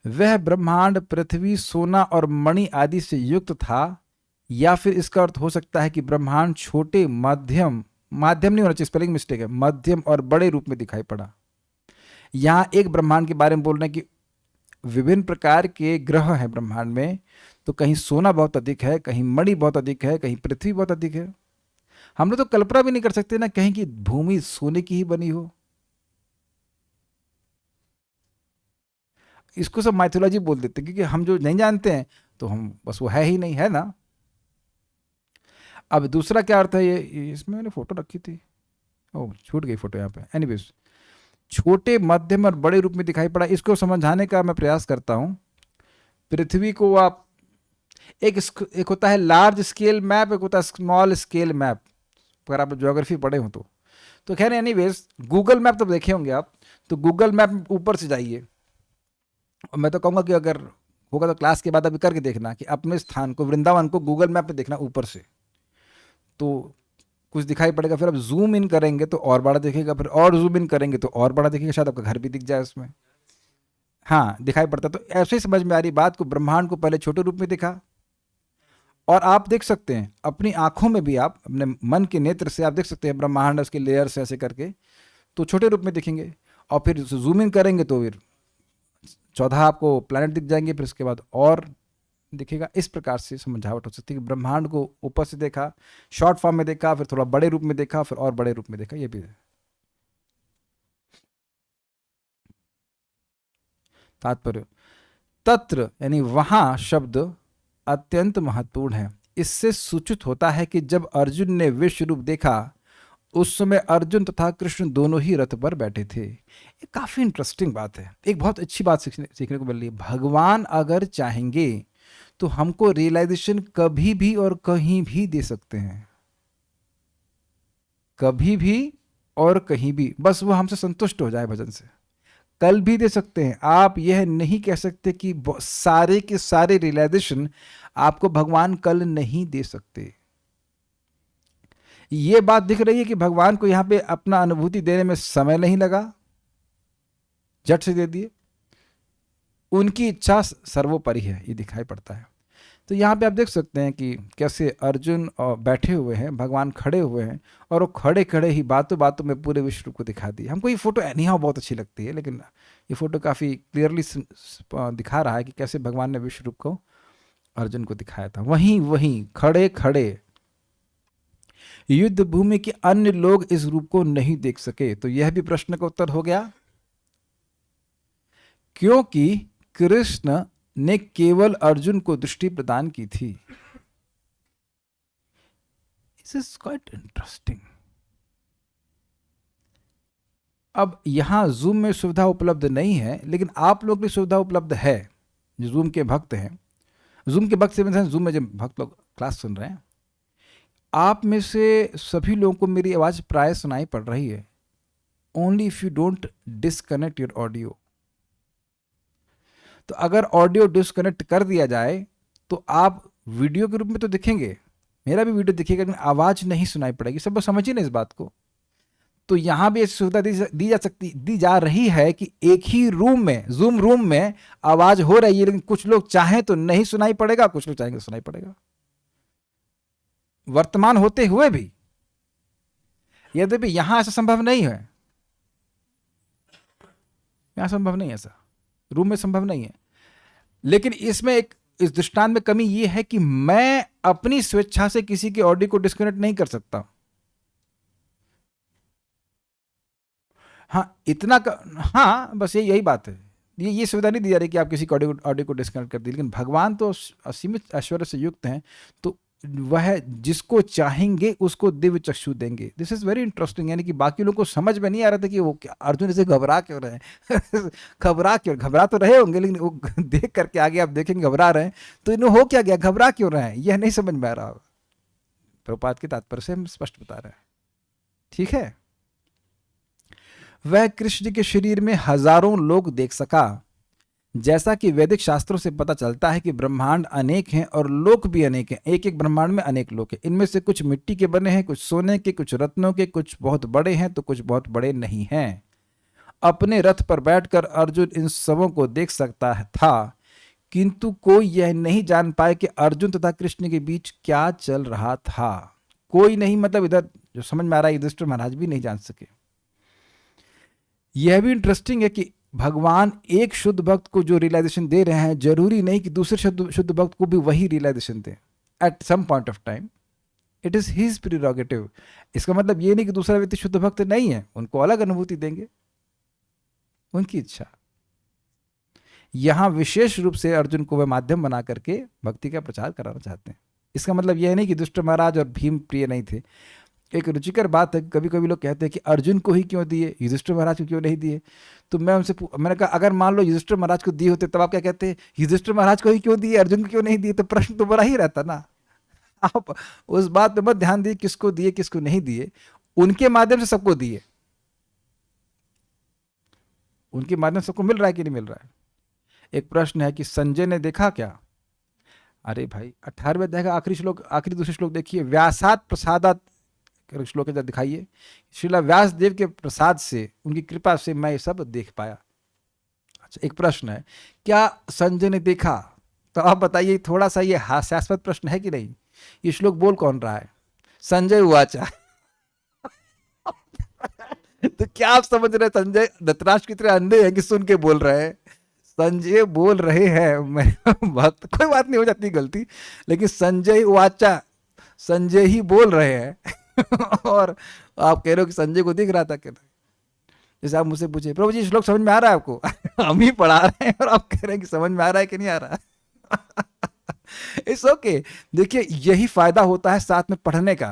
वह ब्रह्मांड पृथ्वी, सोना और मणि आदि से युक्त था, या फिर इसका अर्थ हो सकता है कि ब्रह्मांड छोटे, मध्यम, माध्यम नहीं होना चाहिए, स्पेलिंग मिस्टेक है, मध्यम और बड़े रूप में दिखाई पड़ा। यहां एक ब्रह्मांड के बारे में बोल रहे हैं कि विभिन्न प्रकार के ग्रह हैं ब्रह्मांड में, तो कहीं सोना बहुत अधिक है, कहीं मणि बहुत अधिक है, कहीं पृथ्वी बहुत अधिक है। हम लोग तो कल्पना भी नहीं कर सकते ना कहीं की भूमि सोने की ही बनी हो। इसको सब माइथोलॉजी बोल देते हैं, क्योंकि हम जो नहीं जानते हैं तो हम बस वो है ही नहीं, है ना। अब दूसरा क्या अर्थ है, ये इसमें मैंने फोटो रखी थी, ओ छूट गई फोटो यहाँ पे। एनीवेज, छोटे, मध्यम और बड़े रूप में दिखाई पड़ा, इसको समझाने का मैं प्रयास करता हूं। पृथ्वी को आप एक होता है लार्ज स्केल मैप, एक होता है स्मॉल स्केल मैप, अगर आप ज्योग्राफी पढ़े हो तो खैर एनीवेज, गूगल मैप तो देखे होंगे आप, तो गूगल मैप ऊपर से जाइए, और मैं तो कहूँगा कि अगर होगा तो क्लास के बाद अभी करके देखना कि अपने स्थान को, वृंदावन को गूगल मैप पे देखना ऊपर से, तो कुछ दिखाई पड़ेगा। फिर आप जूम इन करेंगे तो और बड़ा दिखेगा, फिर और जूम इन करेंगे तो और बड़ा दिखेगा, शायद आपका घर भी दिख जाए उसमें। हाँ दिखाई पड़ता, तो ऐसे ही समझ में आ रही बात को, ब्रह्मांड को पहले छोटे रूप में दिखा, और आप देख सकते हैं अपनी आंखों में भी, आप अपने मन के नेत्र से आप देख सकते हैं ब्रह्मांड उसके लेयर से ऐसे करके, तो छोटे रूप में दिखेंगे। और फिर जूम इन करेंगे तो फिर 14 आपको प्लैनेट दिख जाएंगे, फिर उसके बाद और दिखेगा। इस प्रकार से समझावट हो सकती है कि ब्रह्मांड को ऊपर से देखा, शॉर्ट फॉर्म में देखा, फिर थोड़ा बड़े रूप में देखा, फिर और बड़े रूप में देखा, ये भी है। तात्पर्य, तत्र यानी वहां शब्द अत्यंत महत्वपूर्ण है। इससे सूचित होता है कि जब अर्जुन ने विश्व रूप देखा, उस समय अर्जुन तथा कृष्ण दोनों ही रथ पर बैठे थे। ये काफी इंटरेस्टिंग बात है, एक बहुत अच्छी बात सीखने को मिल रही है। भगवान अगर चाहेंगे तो हमको रियलाइजेशन कभी भी और कहीं भी दे सकते हैं, कभी भी और कहीं भी, बस वो हमसे संतुष्ट हो जाए भजन से। कल भी दे सकते हैं। आप यह नहीं कह सकते कि सारे के सारे रियलाइजेशन आपको भगवान कल नहीं दे सकते। ये बात दिख रही है कि भगवान को यहां पे अपना अनुभूति देने में समय नहीं लगा, झट से दे दिए। उनकी इच्छा सर्वोपरि है, ये दिखाई पड़ता है। तो यहाँ पे आप देख सकते हैं कि कैसे अर्जुन बैठे हुए हैं, भगवान खड़े हुए हैं, और वो खड़े खड़े ही बातों बातों में पूरे विश्व को दिखा दी। हमको ये फोटो एनीहाउ बहुत अच्छी लगती है, लेकिन ये फोटो काफ़ी क्लियरली दिखा रहा है कि कैसे भगवान ने विश्व रूप को अर्जुन को दिखाया था। वहीं वहीं खड़े खड़े युद्ध भूमि के अन्य लोग इस रूप को नहीं देख सके। तो यह भी प्रश्न का उत्तर हो गया, क्योंकि कृष्ण ने केवल अर्जुन को दृष्टि प्रदान की थी। This is quite interesting. अब यहां जूम में सुविधा उपलब्ध नहीं है, लेकिन आप लोग की सुविधा उपलब्ध है जो जूम के भक्त हैं। जूम के भक्त से मतलब जूम में जब भक्त लोग क्लास सुन रहे हैं, आप में से सभी लोगों को मेरी आवाज प्राय सुनाई पड़ रही है। Only if you don't disconnect your audio. तो अगर ऑडियो डिस्कनेक्ट कर दिया जाए तो आप वीडियो के रूप में तो दिखेंगे, मेरा भी वीडियो दिखेगा, लेकिन आवाज नहीं सुनाई पड़ेगी। सब समझिए ना इस बात को। तो यहां भी ऐसी सुविधा दी जा रही है कि एक ही रूम में, जूम रूम में आवाज हो रही है, लेकिन कुछ लोग चाहें तो नहीं सुनाई पड़ेगा, कुछ लोग चाहेंगे तो सुनाई पड़ेगा, वर्तमान होते हुए भी। यद्यपि यहां ऐसा संभव नहीं है, यहां संभव नहीं है, ऐसा रूम में संभव नहीं है। लेकिन इसमें इस दृष्टांत में कमी यह है कि मैं अपनी स्वेच्छा से किसी के ऑडियो को डिस्कनेक्ट नहीं कर सकता। हाँ इतना हाँ बस यही बात है। ये सुविधा नहीं दी जा रही कि आप किसी के ऑडियो को डिस्कनेक्ट कर दी। लेकिन भगवान तो असीमित ऐश्वर्य से युक्त हैं, तो वह जिसको चाहेंगे उसको दिव्य चक्षु देंगे। This is very interesting. यानी कि बाकी लोगों को समझ में नहीं आ रहा था कि वो क्या अर्जुन इसे घबरा क्यों रहे हैं। घबरा तो रहे होंगे, लेकिन वो देख करके आगे आप देखेंगे घबरा रहे हैं, तो इन्हें हो क्या गया, घबरा क्यों रहे हैं, यह नहीं समझ में आ रहा। प्रभुपाद के तात्पर्य से हम स्पष्ट बता रहे हैं, ठीक है। वह कृष्ण के शरीर में हजारों लोग देख सका। जैसा कि वैदिक शास्त्रों से पता चलता है कि ब्रह्मांड अनेक हैं और लोक भी अनेक हैं। एक एक ब्रह्मांड में अनेक लोक हैं। इनमें से कुछ मिट्टी के बने हैं, कुछ सोने के, कुछ रत्नों के, कुछ बहुत बड़े हैं तो कुछ बहुत बड़े नहीं हैं। अपने रथ पर बैठकर अर्जुन इन सबों को देख सकता था, किंतु कोई यह नहीं जान पाए कि अर्जुन तथा कृष्ण के बीच क्या चल रहा था। कोई नहीं, मतलब इधर जो समझ में आ रहा है युधिष्ठिर महाराज भी नहीं जान सके। यह भी इंटरेस्टिंग है कि भगवान एक शुद्ध भक्त को जो रियलाइजेशन दे रहे हैं, जरूरी नहीं कि दूसरे शुद्ध भक्त को भी वही रियलाइजेशन दे at some point of time. It is his prerogative. इसका मतलब ये नहीं कि दूसरा व्यक्ति शुद्ध भक्त नहीं है, उनको अलग अनुभूति देंगे, उनकी इच्छा। यहां विशेष रूप से अर्जुन को वह माध्यम बना करके भक्ति का प्रचार कराना चाहते हैं। इसका मतलब यह नहीं कि दुष्ट महाराज और भीम प्रिय नहीं थे। एक रुचिकर बात है, कभी कभी लोग कहते हैं कि अर्जुन को ही क्यों दिए, युधिष्ठिर महाराज को क्यों नहीं दिए। तो मैंने कहा अगर मान लो युधिष्ठिर महाराज को दिए होते, तब आप क्या कहते हैं, युधिष्ठिर महाराज को ही क्यों दिए, अर्जुन को क्यों नहीं दिए। तो प्रश्न तो बड़ा ही रहता ना। आप उस बात पे मत ध्यान दिए किसको दिए किसको नहीं दिए, उनके माध्यम से सबको दिए, उनके माध्यम से सबको मिल रहा है कि नहीं मिल रहा है। एक प्रश्न है कि संजय ने देखा क्या। अरे भाई 18वें अध्याय का आखिरी श्लोक, आखिरी दूसरे श्लोक देखिए, व्यासात प्रसादात श्लोक इधर दिखाइए। श्रीला व्यास देव के प्रसाद से, उनकी कृपा से मैं ये सब देख पाया। अच्छा एक प्रश्न है, क्या संजय ने देखा। तो आप बताइए, थोड़ा सा ये हास्यास्पद प्रश्न है कि नहीं। ये श्लोक बोल कौन रहा है, संजय उवाचा। तो क्या आप समझ रहे हैं संजय धृतराष्ट्र की तरह अंधे हैं कि सुन के बोल रहे हैं। संजय बोल रहे हैं, मैं भक्त, कोई बात नहीं, हो जाती गलती, लेकिन संजय उवाचा, संजय ही बोल रहे हैं। और आप कह रहे हो कि संजय को दिख रहा था क्या। जैसे आप मुझसे पूछे, प्रभु जी श्लोक समझ में आ रहा है आपको। हम ही पढ़ा रहे हैं और आप कह रहे हैं कि समझ में आ रहा है कि नहीं आ रहा। It's okay. देखिए यही फायदा होता है साथ में पढ़ने का,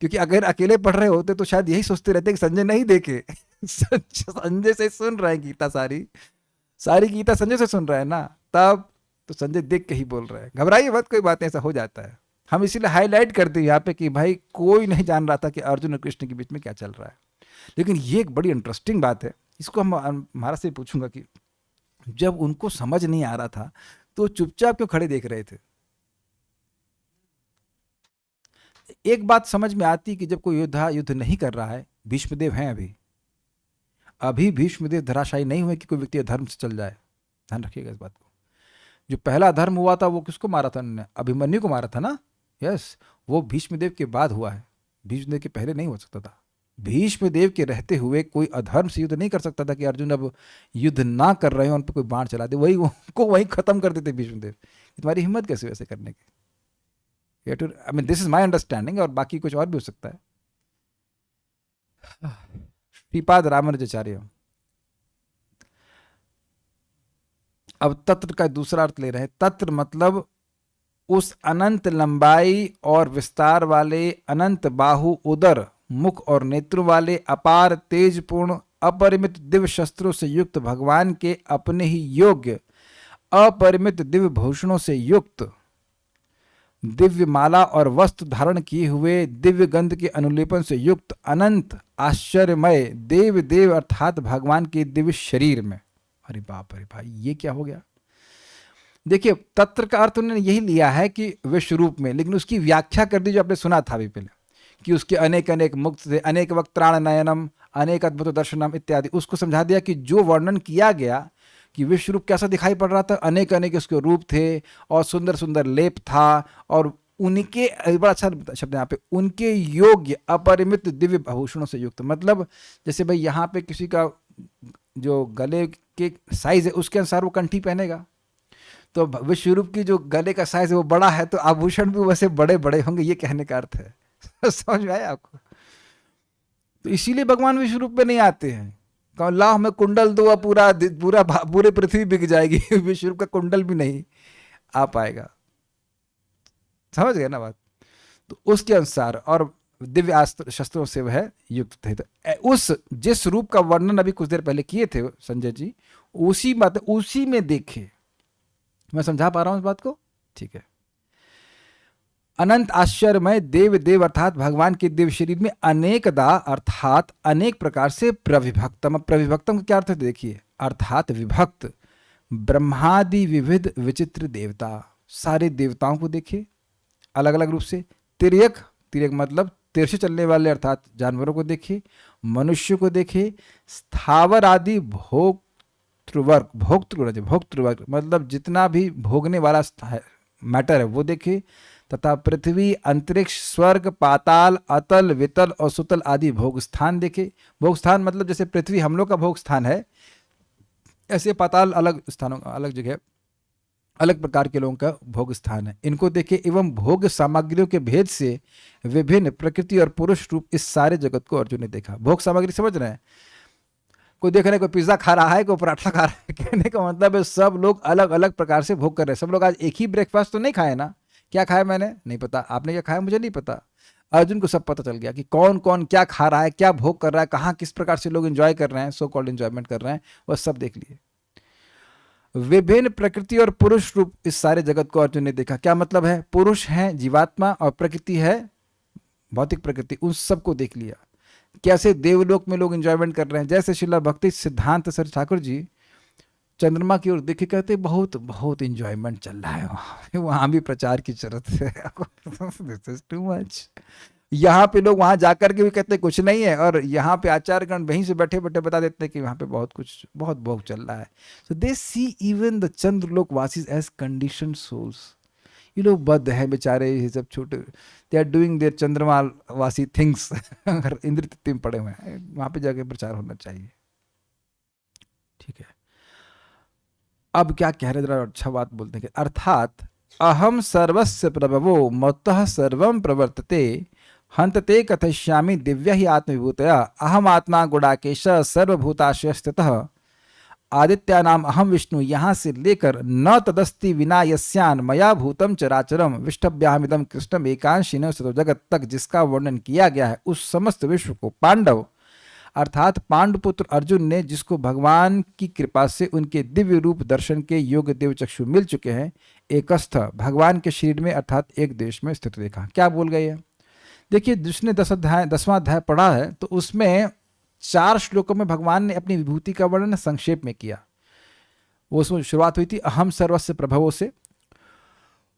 क्योंकि अगर अकेले पढ़ रहे होते तो शायद यही सोचते रहते कि संजय नहीं देखे। संजय से सुन रहे हैं गीता, सारी गीता संजय से सुन रहे हैं ना, तब तो संजय देख के ही बोल रहे हैं। घबराइए मत, कोई बात नहीं, ऐसा हो जाता है। हम इसीलिए हाईलाइट करते हैं यहाँ पे कि भाई कोई नहीं जान रहा था कि अर्जुन और कृष्ण के बीच में क्या चल रहा है। लेकिन ये एक बड़ी इंटरेस्टिंग बात है, इसको हम महाराज से पूछूंगा कि जब उनको समझ नहीं आ रहा था तो चुपचाप क्यों खड़े देख रहे थे। एक बात समझ में आती कि जब कोई योद्धा युद्ध नहीं कर रहा है, भीष्मदेव हैं अभी भीष्मदेव धराशायी नहीं हुए कि कोई व्यक्ति धर्म से चल जाए। ध्यान रखिएगा इस बात को। जो पहला धर्म हुआ था वो किसको मारा था उन्होंने? अभिमन्यु को मारा था ना। यस, वो भीष्मदेव के बाद हुआ है, भीष्मदेव के पहले नहीं हो सकता था। भीष्मदेव के रहते हुए कोई अधर्म से युद्ध नहीं कर सकता था कि अर्जुन अब युद्ध ना कर रहे हैं उन पर कोई बाण चला दे, वही उनको वही खत्म कर देते भीष्मदेव। तुम्हारी हिम्मत कैसे वैसे करने की? I mean this is my understanding, और बाकी कुछ और भी हो सकता है। श्रीपाद रामानुजाचार्य अब तत्र का दूसरा अर्थ ले रहे हैं। तत्र मतलब उस अनंत लंबाई और विस्तार वाले, अनंत बाहु, उदर, मुख और नेत्रों वाले, अपार तेजपूर्ण, अपरिमित दिव्य शस्त्रों से युक्त भगवान के अपने ही योग्य, अपरिमित दिव्य भूषणों से युक्त, दिव्य माला और वस्त्र धारण किए हुए, दिव्य गंध के अनुलेपन से युक्त, अनंत आश्चर्यमय देव देव अर्थात भगवान के दिव्य शरीर में। अरे बाप अरे भाई, ये क्या हो गया? देखिए, तत्र का अर्थ उन्होंने यही लिया है कि विश्व रूप में, लेकिन उसकी व्याख्या कर दी जो आपने सुना था अभी पहले, कि उसके अनेक अनेक मुक्त थे, अनेक वक्त्राण नयनम, अनेक अद्भुत दर्शनम इत्यादि। उसको समझा दिया कि जो वर्णन किया गया कि विश्व रूप कैसा दिखाई पड़ रहा था, अनेक अनेक उसके रूप थे और सुंदर सुंदर लेप था, और उनके, बड़ा अच्छा शब्द यहाँ पे, उनके योग्य अपरिमित दिव्य आभूषणों से युक्त। मतलब जैसे भाई यहाँ पे किसी का जो गले के साइज है उसके अनुसार वो कंठी पहनेगा, तो विश्व रूप की जो गले का साइज है वो बड़ा है, तो आभूषण भी वैसे बड़े बड़े होंगे, ये कहने का अर्थ है। समझ में आया आपको? तो इसीलिए भगवान विश्व रूप में नहीं आते हैं। कहो लाओ हमें कुंडल दो, पूरा पूरा पूरे पृथ्वी बिक जाएगी, विश्व रूप का कुंडल भी नहीं आ पाएगा। समझ गए ना बात? तो उसके अनुसार और दिव्य अस्त्र शस्त्रों से वह युक्त थे। तो उस जिस रूप का वर्णन अभी कुछ देर पहले किए थे संजय जी, उसी बात उसी में देखे। मैं समझा पा रहा हूं इस बात को? ठीक है। अनंत आश्चर्यमय देव देव अर्थात भगवान के दिव्य शरीर में अनेकदा अर्थात अनेक प्रकार से प्रविभक्तम। प्रविभक्तम का क्या अर्थ है देखिए, अर्थात विभक्त, ब्रह्मादि विविध विचित्र देवता, सारे देवताओं को देखिए अलग अलग रूप से। तिर्यक, तिर्यक मतलब तिरछे चलने वाले अर्थात जानवरों को देखिए, मनुष्य को देखिए, स्थावर आदि भोक्तृवर्ग, भोक्तृवर्ग मतलब जितना भी भोगने वाला मैटर है वो देखिए, तथा पृथ्वी, अंतरिक्ष, स्वर्ग, पाताल, अतल, वितल और सुतल आदि भोग स्थान देखे। भोग स्थान मतलब जैसे पृथ्वी हम लोग का भोग स्थान है, ऐसे पाताल अलग स्थानों, अलग जगह, अलग प्रकार के लोगों का भोग स्थान है, इनको देखे। एवं भोग सामग्रियों के भेद से विभिन्न प्रकृति और पुरुष रूप इस सारे जगत को अर्जुन ने देखा। भोग सामग्री समझ रहे हैं? कोई देख रहे हैं, कोई पिज्जा खा रहा है, कोई पराठा खा रहा है, कहने का मतलब है सब लोग अलग अलग प्रकार से भोग कर रहे हैं। सब लोग आज एक ही ब्रेकफास्ट तो नहीं खाए ना। क्या खाया मैंने नहीं पता, आपने क्या खाया मुझे नहीं पता, अर्जुन को सब पता चल गया कि कौन कौन क्या खा रहा है, क्या भोग कर रहा है, कहाँ किस प्रकार से लोग एंजॉय कर रहे हैं, सो कॉल्ड एंजॉयमेंट कर रहे हैं, वह सब देख लिए। विभिन्न प्रकृति और पुरुष रूप इस सारे जगत को अर्जुन ने देखा। क्या मतलब है? पुरुष है जीवात्मा और प्रकृति है भौतिक प्रकृति, उन सबको देख लिया। कैसे देवलोक में लोग एंजॉयमेंट कर रहे हैं, जैसे श्रील भक्ति सिद्धांत सर ठाकुर जी चंद्रमा की ओर देखे कहते बहुत बहुत एंजॉयमेंट चल रहा है वहां भी प्रचार की जरूरत है। This is too much. यहाँ पे लोग वहां जाकर के भी कहते कुछ नहीं है, और यहाँ पे आचार्यगण वहीं से बैठे बैठे बता देते हैं कि वहां पे बहुत कुछ, बहुत भोग चल रहा है। So they see even the Chandralok वासीज एज कंडीशन सोल्स। ये लोग बद्ध है बेचारे, ये सब छोटे, दे आर डूइंग देयर चंद्रमा वासी थिंग्स। अगर इंद्र तिथि में पड़े हुए हैं, वहां पे जाके प्रचार होना चाहिए। ठीक है, अब क्या कह रहे, जरा अच्छा बात बोलते हैं। अर्थात अहम सर्वस्य प्रभवो मत्तः सर्वं प्रवर्तते हंतते कथयिष्यामि दिव्य ही आत्मविभूतया अहम आत्मा गुडाकेश सर्वभूताशय स्थितः आदित्यानाम अहम विष्णु। यहाँ से लेकर न तदस्ति विना यस्यान मया भूतम चराचरम विष्टभ्यामिदम कृष्णम एकांशिनो सतो जगत तक जिसका वर्णन किया गया है, उस समस्त विश्व को पांडव अर्थात पांडुपुत्र अर्जुन ने, जिसको भगवान की कृपा से उनके दिव्य रूप दर्शन के योग्य देव चक्षु मिल चुके हैं, एकस्थ भगवान के शरीर में अर्थात एक देश में स्थित देखा। क्या बोल गए हैं देखिए, जिसने 10वां अध्याय पढ़ा है तो उसमें 4 श्लोकों में भगवान ने अपनी विभूति का वर्णन संक्षेप में किया। वो उसमें शुरुआत हुई थी अहम सर्वस्य प्रभवों से,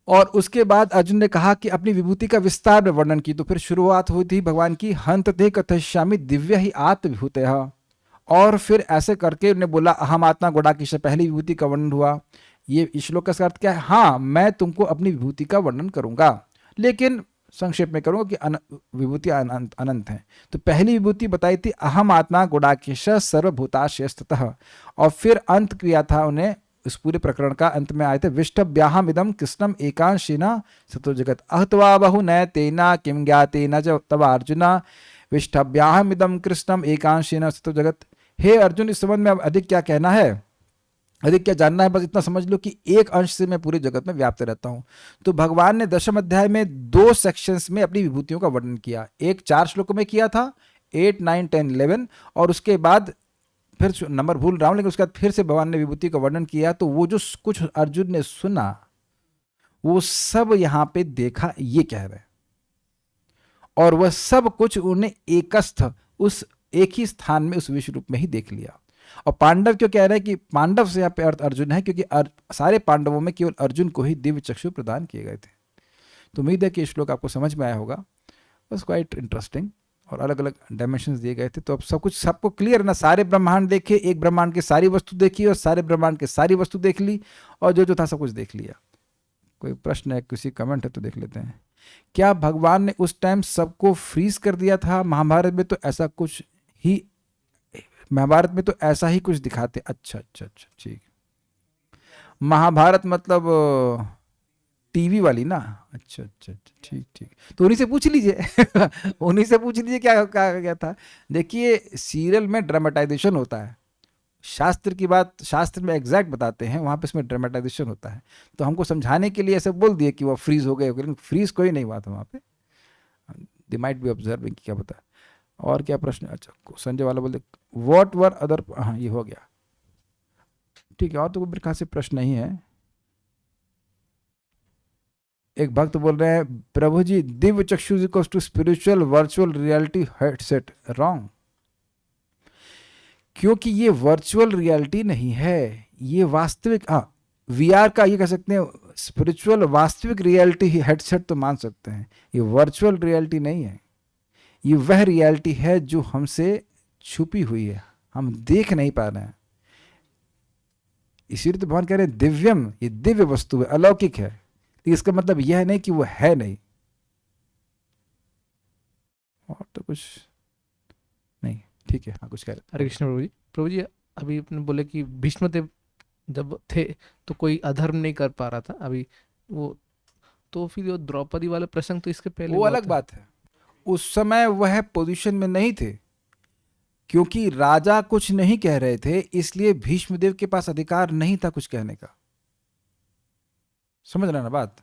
और उसके बाद अर्जुन ने कहा कि अपनी विभूति का विस्तार में वर्णन की। तो फिर शुरुआत हुई थी भगवान की हंतते कथयिष्यामि दिव्य ही आत्मविभूतयः, और फिर ऐसे करके उन्होंने बोला अहम आत्मा गुडाकेश, पहली विभूति का वर्णन हुआ। ये श्लोक का अर्थ क्या है? हाँ, मैं तुमको अपनी विभूति का वर्णन करूंगा, लेकिन संक्षेप में करूंगा कि विभूति अनंत अनंत है। तो पहली विभूति बताई थी अहम आत्मा गुडाकेश सर्वभूताशयस्तः, और फिर अंत किया था उन्हें, इस पूरे प्रकरण का अंत में आए थे विष्टभ्याहम इदम कृष्णम एकांशिना सतो जगत अहत्वा बहु न तेना किम ज्ञातेन च तव अर्जुना विष्टभ्याहम इदम कृष्णम एकांशिना सतो जगत। हे अर्जुन, इस संबंध में अब अधिक क्या कहना है, अधिक क्या जानना है, बस इतना समझ लो कि एक अंश से मैं पूरे जगत में व्याप्त रहता हूं। तो भगवान ने दशम अध्याय में 2 सेक्शंस में अपनी विभूतियों का वर्णन किया, एक 4 श्लोकों में किया था 8, 9, 10, 11, और उसके बाद फिर नंबर भूल रहा हूं, लेकिन उसके बाद फिर से भगवान ने विभूति का वर्णन किया। तो वो जो कुछ अर्जुन ने सुना वो सब यहां पे देखा, ये कह रहे हैं, और वह सब कुछ उन्हें एकस्थ उस एक ही स्थान में उस विश्व रूप में ही देख लिया। और पांडव क्यों कह रहे हैं कि पांडव से यहाँ पे अर्थ अर्जुन है, क्योंकि सारे पांडवों में केवल अर्जुन को ही दिव्य चक्षु प्रदान किए गए थे। तो उम्मीद है कि श्लोक आपको समझ में आया होगा, बस क्वाइट इंटरेस्टिंग, और अलग अलग डायमेंशंस दिए गए थे। तो अब सब कुछ सबको क्लियर ना, सारे ब्रह्मांड देखे, एक ब्रह्मांड की सारी वस्तु देखी और सारे ब्रह्मांड की सारी वस्तु देख ली, और जो जो था सब कुछ देख लिया। कोई प्रश्न है, किसी कमेंट है तो देख लेते हैं। क्या भगवान ने उस टाइम सबको फ्रीज कर दिया था? महाभारत में तो ऐसा कुछ ही, महाभारत में तो ऐसा ही कुछ दिखाते। अच्छा अच्छा अच्छा, ठीक। महाभारत मतलब टीवी वाली ना? अच्छा अच्छा अच्छा, ठीक ठीक। तो उन्हीं से पूछ लीजिए उन्हीं से पूछ लीजिए क्या क्या था। देखिए, सीरियल में ड्रामेटाइजेशन होता है, शास्त्र की बात शास्त्र में एग्जैक्ट बताते हैं, वहां पे इसमें ड्रामेटाइजेशन होता है। तो हमको समझाने के लिए ऐसे बोल दिए कि वो फ्रीज हो गए, लेकिन फ्रीज कोई नहीं हुआ था वहां पे। दे माइट बी ऑब्जर्विंग, क्या पता। और क्या प्रश्न? अच्छा, संजय वाला बोले व्हाट वर अदर, हाँ ये हो गया, ठीक है। और तो मेरे ख्याल से प्रश्न नहीं है। एक भक्त बोल रहे हैं, प्रभु जी दिव्य चक्षु equals to spiritual virtual reality headset, wrong. क्योंकि ये वर्चुअल रियलिटी नहीं है, ये वास्तविक, हाँ वीआर का ये कह सकते हैं, स्पिरिचुअल वास्तविक रियलिटी हेडसेट तो मान सकते हैं। ये वर्चुअल रियलिटी नहीं है, ये वह रियलिटी है जो हमसे छुपी हुई है, हम देख नहीं पा रहे हैं। इसीलिए तो भगवान कह रहे हैं दिव्यम, ये दिव्य वस्तु है, अलौकिक है। तो इसका मतलब यह नहीं कि वो है नहीं। और तो कुछ नहीं, ठीक है। हाँ कुछ कह रहे हरे कृष्ण प्रभु जी। प्रभु जी, अभी आपने बोले कि भीष्मदेव जब थे तो कोई अधर्म नहीं कर पा रहा था, अभी वो, तो फिर वो द्रौपदी वाला प्रसंग तो इसके पहले वो हुआ अलग था। बात है। उस समय वह पोजीशन में नहीं थे, क्योंकि राजा कुछ नहीं कह रहे थे, इसलिए भीष्मदेव के पास अधिकार नहीं था कुछ कहने का। समझ रहे ना बात?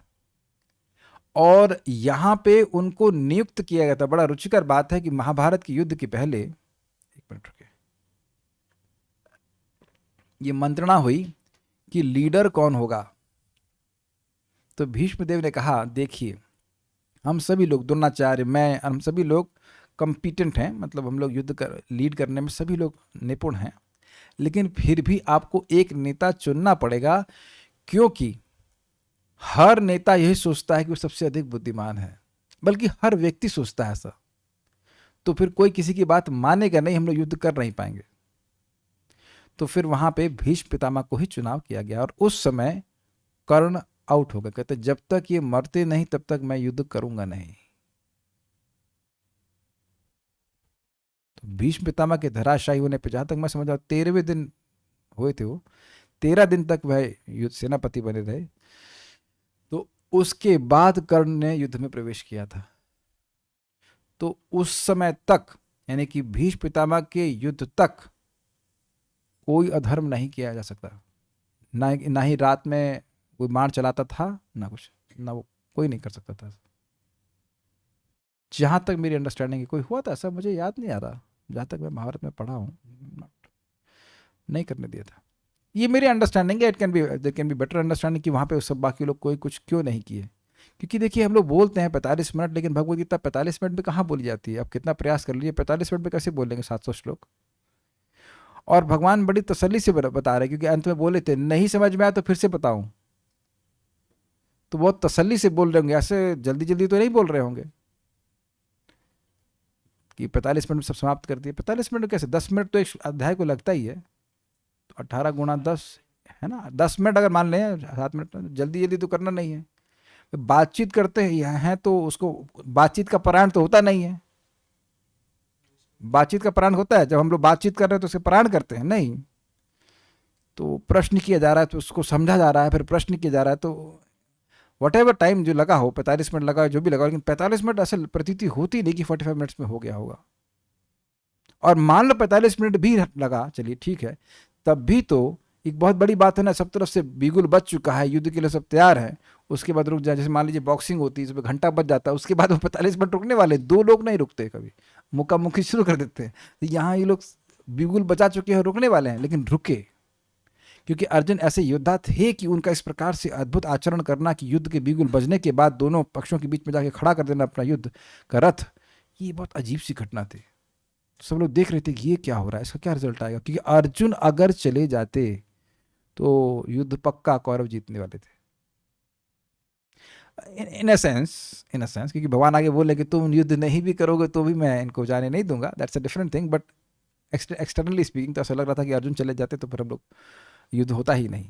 और यहां पे उनको नियुक्त किया गया था। बड़ा रुचिकर बात है कि महाभारत के युद्ध के पहले, एक मिनट रुकिए, ये मंत्रणा हुई कि लीडर कौन होगा। तो भीष्मदेव ने कहा, देखिए हम सभी लोग, द्रोणाचार्य, मैं, हम सभी लोग कॉम्पिटेंट हैं, मतलब हम लोग युद्ध कर लीड करने में सभी लोग निपुण हैं, लेकिन फिर भी आपको एक नेता चुनना पड़ेगा, क्योंकि हर नेता यही सोचता है कि वो सबसे अधिक बुद्धिमान है, बल्कि हर व्यक्ति सोचता है ऐसा। तो फिर कोई किसी की बात मानेगा नहीं, हम लोग युद्ध कर नहीं पाएंगे। तो फिर वहां पे भीष्म पितामह को ही चुनाव किया गया, और उस समय कर्ण आउट हो गए। कहते जब तक ये मरते नहीं तब तक मैं युद्ध करूंगा नहीं। तो भीष्म पितामह के धराशायी होने पर, जहां तक मैं समझ रहा हूं 13वें दिन हुए थे वो, 13 दिन तक वह युद्ध सेनापति बने रहे। तो उसके बाद कर्ण ने युद्ध में प्रवेश किया था। तो उस समय तक, यानी कि भीष्म पितामह के युद्ध तक, कोई अधर्म नहीं किया जा सकता। ना ही रात में कोई मार चलाता था, ना कुछ, ना वो कोई नहीं कर सकता था। जहां तक मेरी अंडरस्टैंडिंग है, कोई हुआ था ऐसा, मुझे याद नहीं आ रहा, जहां तक मैं महाभारत में पढ़ा हूं, नहीं करने दिया था। ये मेरी अंडरस्टैंडिंग है, it can be, there can be better understanding कि वहां पे उस सब बाकी लोग कोई कुछ क्यों नहीं किए। क्योंकि देखिए, हम लोग बोलते हैं 45 मिनट, लेकिन भगवद गीता 45 मिनट में कहाँ बोली जाती है? अब कितना प्रयास कर लीजिए, 45 मिनट में कैसे बोलेंगे 700 श्लोक? और भगवान बड़ी तसल्ली से बता रहे, क्योंकि अंत में बोले थे नहीं समझ में आया तो फिर से बताऊं। तो बहुत तसल्ली से बोल रहे होंगे, ऐसे जल्दी जल्दी तो नहीं बोल रहे होंगे कि 45 मिनट में सब समाप्त कर दिए। 45 मिनट कैसे, 10 मिनट तो एक अध्याय को लगता ही है। तो 18 गुणा 10, है ना, 10 मिनट अगर मान लें, 7 मिनट, जल्दी जल्दी तो करना नहीं है। बातचीत करते हैं तो उसको बातचीत का प्राण तो होता नहीं है। बातचीत का प्राण होता है, जब हम लोग बातचीत कर रहे हैं तो उसे प्राण करते हैं नहीं। तो प्रश्न किया जा रहा है तो उसको समझा जा रहा है, फिर प्रश्न किया जा रहा है, तो वट एवर टाइम जो लगा हो, 45 मिनट लगा, जो भी लगा, लेकिन 45 मिनट असल प्रतीति होती नहीं कि 45 मिनट्स में हो गया होगा। और मान लो 45 मिनट भी लगा, चलिए ठीक है, तब भी तो एक बहुत बड़ी बात है ना, सब तरफ से बिगुल बच चुका है, युद्ध के लिए सब तैयार है, उसके बाद रुक जाए। जैसे मान लीजिए बॉक्सिंग होती है, इसमें घंटा बच जाता है, उसके बाद वो 45 मिनट रुकने वाले, दो लोग नहीं रुकते कभी, मुक्का मुक्की शुरू कर देते हैं। तो यहाँ ये लोग बिगुल बचा चुके हैं, रुकने वाले हैं, लेकिन रुके, क्योंकि अर्जुन ऐसे योद्धा थे कि उनका इस प्रकार से अद्भुत आचरण करना कि युद्ध के बिगुल बजने के बाद दोनों पक्षों के बीच में जाके खड़ा कर देना अपना युद्ध का रथ, ये बहुत अजीब सी घटना थी। सब लोग देख रहे थे कि ये क्या हो रहा है, इसका क्या रिजल्ट आएगा, क्योंकि अर्जुन अगर चले जाते तो युद्ध पक्का कौरव जीतने वाले थे। इन अ सेंस, क्योंकि भगवान आगे बोले कि तुम युद्ध नहीं भी करोगे तो भी मैं इनको जाने नहीं दूंगा, that's a different thing, but externally speaking तो ऐसा लग रहा था कि अर्जुन चले जाते तो फिर हम लोग युद्ध होता ही नहीं,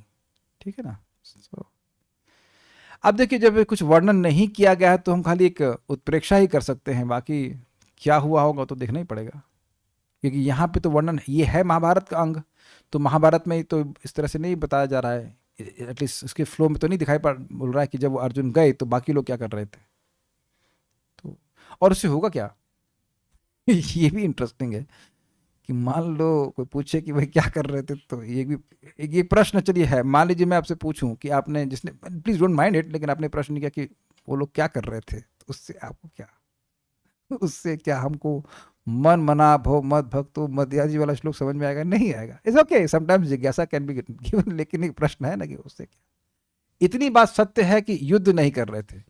ठीक है ना। so, अब देखिए, जब कुछ वर्णन नहीं किया गया है तो हम खाली एक उत्प्रेक्षा ही कर सकते हैं, बाकी क्या हुआ होगा तो देखना ही पड़ेगा, क्योंकि यहाँ पे तो वर्णन ये है महाभारत का अंग, तो महाभारत में तो इस तरह से नहीं बताया जा रहा है, एटलीस्ट इसके फ्लो में तो नहीं दिखाई पड़ बोल रहा है कि जब वो अर्जुन गए तो बाकी लोग क्या कर रहे थे, तो और उससे होगा क्या ये भी इंटरेस्टिंग है कि मान लो कोई पूछे कि भाई क्या कर रहे थे, तो ये भी ये प्रश्न चलिए है। मान लीजिए मैं आपसे पूछूं कि आपने, जिसने, प्लीज डोंट माइंड इट, लेकिन आपने प्रश्न किया कि वो लोग क्या कर रहे थे, तो उससे आपको क्या, उससे क्या हमको मन मना भव मत भक्तो मध्याजी वाला श्लोक समझ में आएगा? नहीं आएगा। इट्स ओके, समटाइम्स जिज्ञासा कैन बी गिवन, लेकिन एक प्रश्न है ना कि उससे क्या। इतनी बात सत्य है कि युद्ध नहीं कर रहे थे,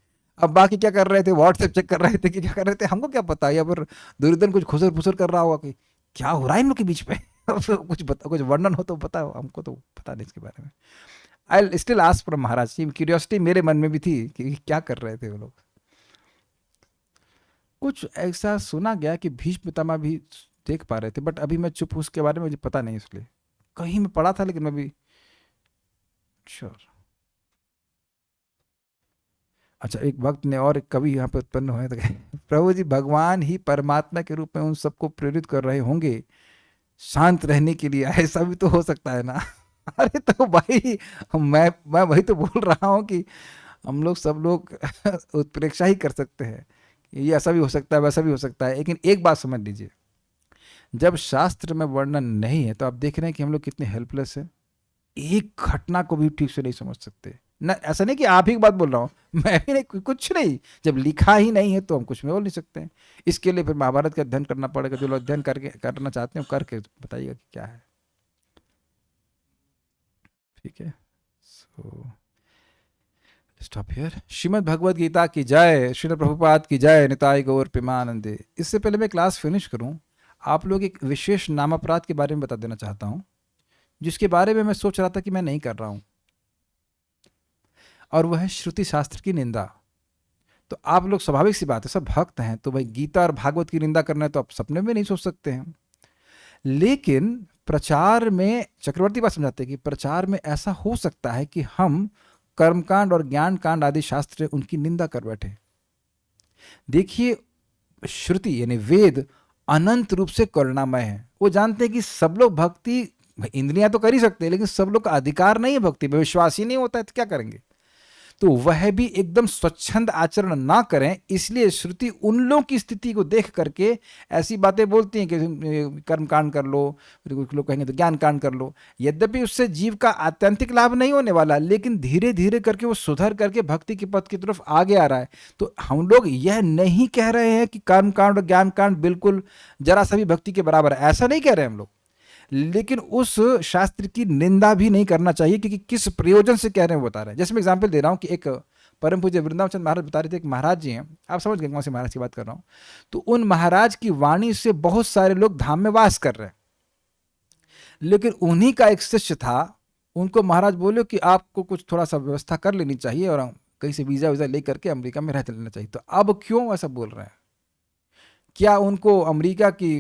अब बाकी क्या कर रहे थे, व्हाट्सएप चेक कर रहे थे कि क्या कर रहे थे, हमको क्या पता, या फिर दुर्योधन कुछ खुसर फुसर कर रहा होगा कि क्या हो रहा है इन लोग के बीच में कुछ बता, कुछ वर्णन हो तो बताओ, हमको तो पता नहीं इसके बारे में। I still ask from Maharaj, curiosity मेरे मन में भी थी कि क्या कर रहे थे वो लोग। कुछ ऐसा सुना गया कि भीष्म पितामह भी देख पा रहे थे, बट अभी मैं चुप हूँ, उसके बारे में मुझे पता नहीं, इसलिए कहीं मैं पढ़ा था, लेकिन मैं भी श्योर। अच्छा, एक भक्त ने और एक कवि यहाँ पे उत्पन्न हुए तो कहे, प्रभु जी भगवान ही परमात्मा के रूप में उन सबको प्रेरित कर रहे होंगे शांत रहने के लिए, ऐसा भी तो हो सकता है ना अरे तो भाई, मैं वही तो बोल रहा हूँ कि हम लोग सब लोग उत्प्रेक्षा ही कर सकते हैं, ये ऐसा भी हो सकता है, वैसा भी हो सकता है, लेकिन एक बात समझ लीजिए, जब शास्त्र में वर्णन नहीं है तो आप देख रहे हैं कि हम लोग कितने हेल्पलेस हैं, एक घटना को भी ठीक से नहीं समझ सकते ना। ऐसा नहीं कि आप ही की बात बोल रहा हूँ, मैं भी नहीं, कुछ नहीं, जब लिखा ही नहीं है तो हम कुछ में बोल नहीं सकते हैं। इसके लिए फिर महाभारत का अध्ययन करना पड़ेगा, जो लोग अध्ययन करके करना चाहते हैं करके बताइएगा कि क्या है, ठीक है। So stop here. Shrimad Bhagavad Gita की जय, श्रील प्रभुपाद की जय, निताय गौर प्रेमानंदे। इससे पहले मैं क्लास फिनिश करूं, आप लोग एक विशेष नामापराध के बारे में बता देना चाहता हूं, जिसके बारे में मैं सोच रहा था कि मैं नहीं कर रहा हूं, और वह है श्रुति शास्त्र की निंदा। तो आप लोग, स्वाभाविक सी बात है, सब भक्त हैं, तो भाई गीता और भागवत की निंदा करना है तो आप सपने में नहीं सोच सकते हैं। लेकिन प्रचार में, चक्रवर्ती बात समझाते हैं कि प्रचार में ऐसा हो सकता है कि हम कर्मकांड और ज्ञान कांड आदि शास्त्र उनकी निंदा कर बैठे। देखिए, श्रुति यानी वेद अनंत रूप से करुणामय है। वो जानते हैं कि सब लोग भक्ति, इंद्रियां तो कर ही सकते हैं, लेकिन सब लोग का अधिकार नहीं है भक्ति में, विश्वास ही नहीं होता है तो क्या करेंगे। तो वह भी एकदम स्वच्छंद आचरण ना करें, इसलिए श्रुति उन लोगों की स्थिति को देख करके ऐसी बातें बोलती हैं कि कर्म कांड कर लो, फिर कुछ लोग कहेंगे तो ज्ञान कांड कर लो। यद्यपि उससे जीव का आत्यंतिक लाभ नहीं होने वाला, लेकिन धीरे धीरे करके वो सुधर करके भक्ति के पथ की तरफ आगे आ रहा है। तो हम लोग यह नहीं कह रहे हैं कि कर्म कांड और ज्ञान कांड बिल्कुल जरा सा भी भक्ति के बराबर है, ऐसा नहीं कह रहे हैं हम लोग, लेकिन उस शास्त्र की निंदा भी नहीं करना चाहिए, क्योंकि किस प्रयोजन से कह रहे हैं वो बता रहे हैं। जैसे मैं एग्जांपल दे रहा हूं कि एक परम पूज्य वृंदावन चंद्र महाराज बता रहे थे, एक महाराज जी हैं, आप समझ गए कौन से महाराज की बात कर रहा हूं। तो उन महाराज की वाणी से बहुत सारे लोग धाम में वास कर रहे हैं, लेकिन उन्हीं का एक शिष्य था, उनको महाराज बोले कि आपको कुछ थोड़ा सा व्यवस्था कर लेनी चाहिए और कहीं से वीजा वीजा लेकर के अमेरिका में रह लेना चाहिए। तो अब क्यों ऐसा बोल रहे हैं? क्या उनको अमेरिका की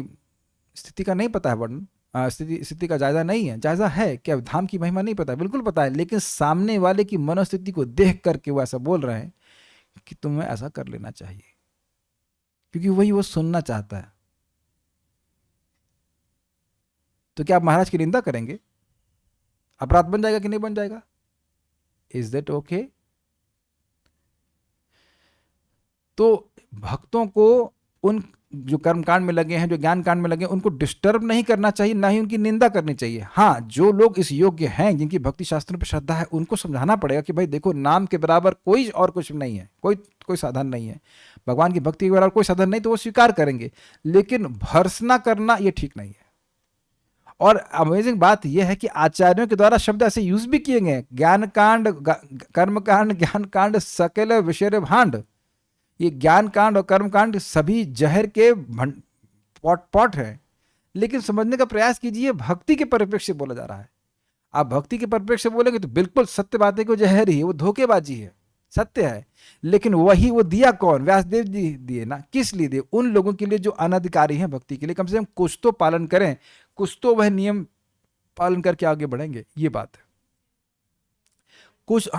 स्थिति का नहीं पता है वर्णन? स्थिति का जायजा नहीं है। जायजा है क्या? धाम की महिमा नहीं पता, बिल्कुल पता है, लेकिन सामने वाले की मनोस्थिति को देख करके वो ऐसा बोल रहे हैं कि तुम्हें ऐसा कर लेना चाहिए, क्योंकि वही वो सुनना चाहता है। तो क्या आप महाराज की निंदा करेंगे? अपराध बन जाएगा कि नहीं बन जाएगा? Is that okay? तो भक्तों को उन जो कर्मकांड में लगे हैं, जो ज्ञान कांड में लगे हैं, उनको डिस्टर्ब नहीं करना चाहिए, ना ही उनकी निंदा करनी चाहिए। हाँ, जो लोग इस योग्य हैं, जिनकी भक्ति शास्त्रों पर श्रद्धा है, उनको समझाना पड़ेगा कि भाई देखो, नाम के बराबर कोई और कुछ नहीं है, कोई साधन नहीं है, भगवान की भक्ति के बराबर कोई साधन नहीं, तो वो स्वीकार करेंगे, लेकिन भर्सना करना ये ठीक नहीं है। और अमेजिंग बात यह है कि आचार्यों के द्वारा शब्द ऐसे यूज भी किए गए, ज्ञान कांड, कर्म कांड, ज्ञान कांड, सकल विषय भांड। ये ज्ञान कांड और कर्म कांड सभी जहर के पॉट है, लेकिन समझने का प्रयास कीजिए, भक्ति के परिप्रेक्ष्य से बोला जा रहा है। आप भक्ति के परिप्रेक्ष्य से बोलेंगे तो बिल्कुल सत्य बात है कि वो जहर ही है, वो धोखेबाजी है, सत्य है, लेकिन वही वो दिया कौन? व्यासदेव जी दिए ना। किस लिए दिए? उन लोगों के लिए जो अनधिकारी हैं भक्ति के लिए। कम से कम कुछ तो पालन करें, कुछ तो वह नियम पालन करके आगे बढ़ेंगे, ये बात है। कुछ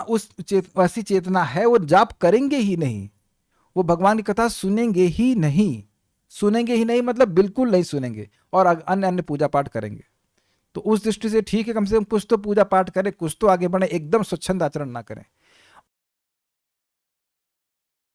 ऐसी चेतना है, वो जाप करेंगे ही नहीं, वो भगवान की कथा सुनेंगे ही नहीं, सुनेंगे ही नहीं मतलब बिल्कुल नहीं सुनेंगे, और अन्य पूजा पाठ करेंगे। तो उस दृष्टि से ठीक है, कम से कम कुछ तो पूजा पाठ करें, कुछ तो आगे बढ़े, एकदम स्वच्छंद आचरण ना करें।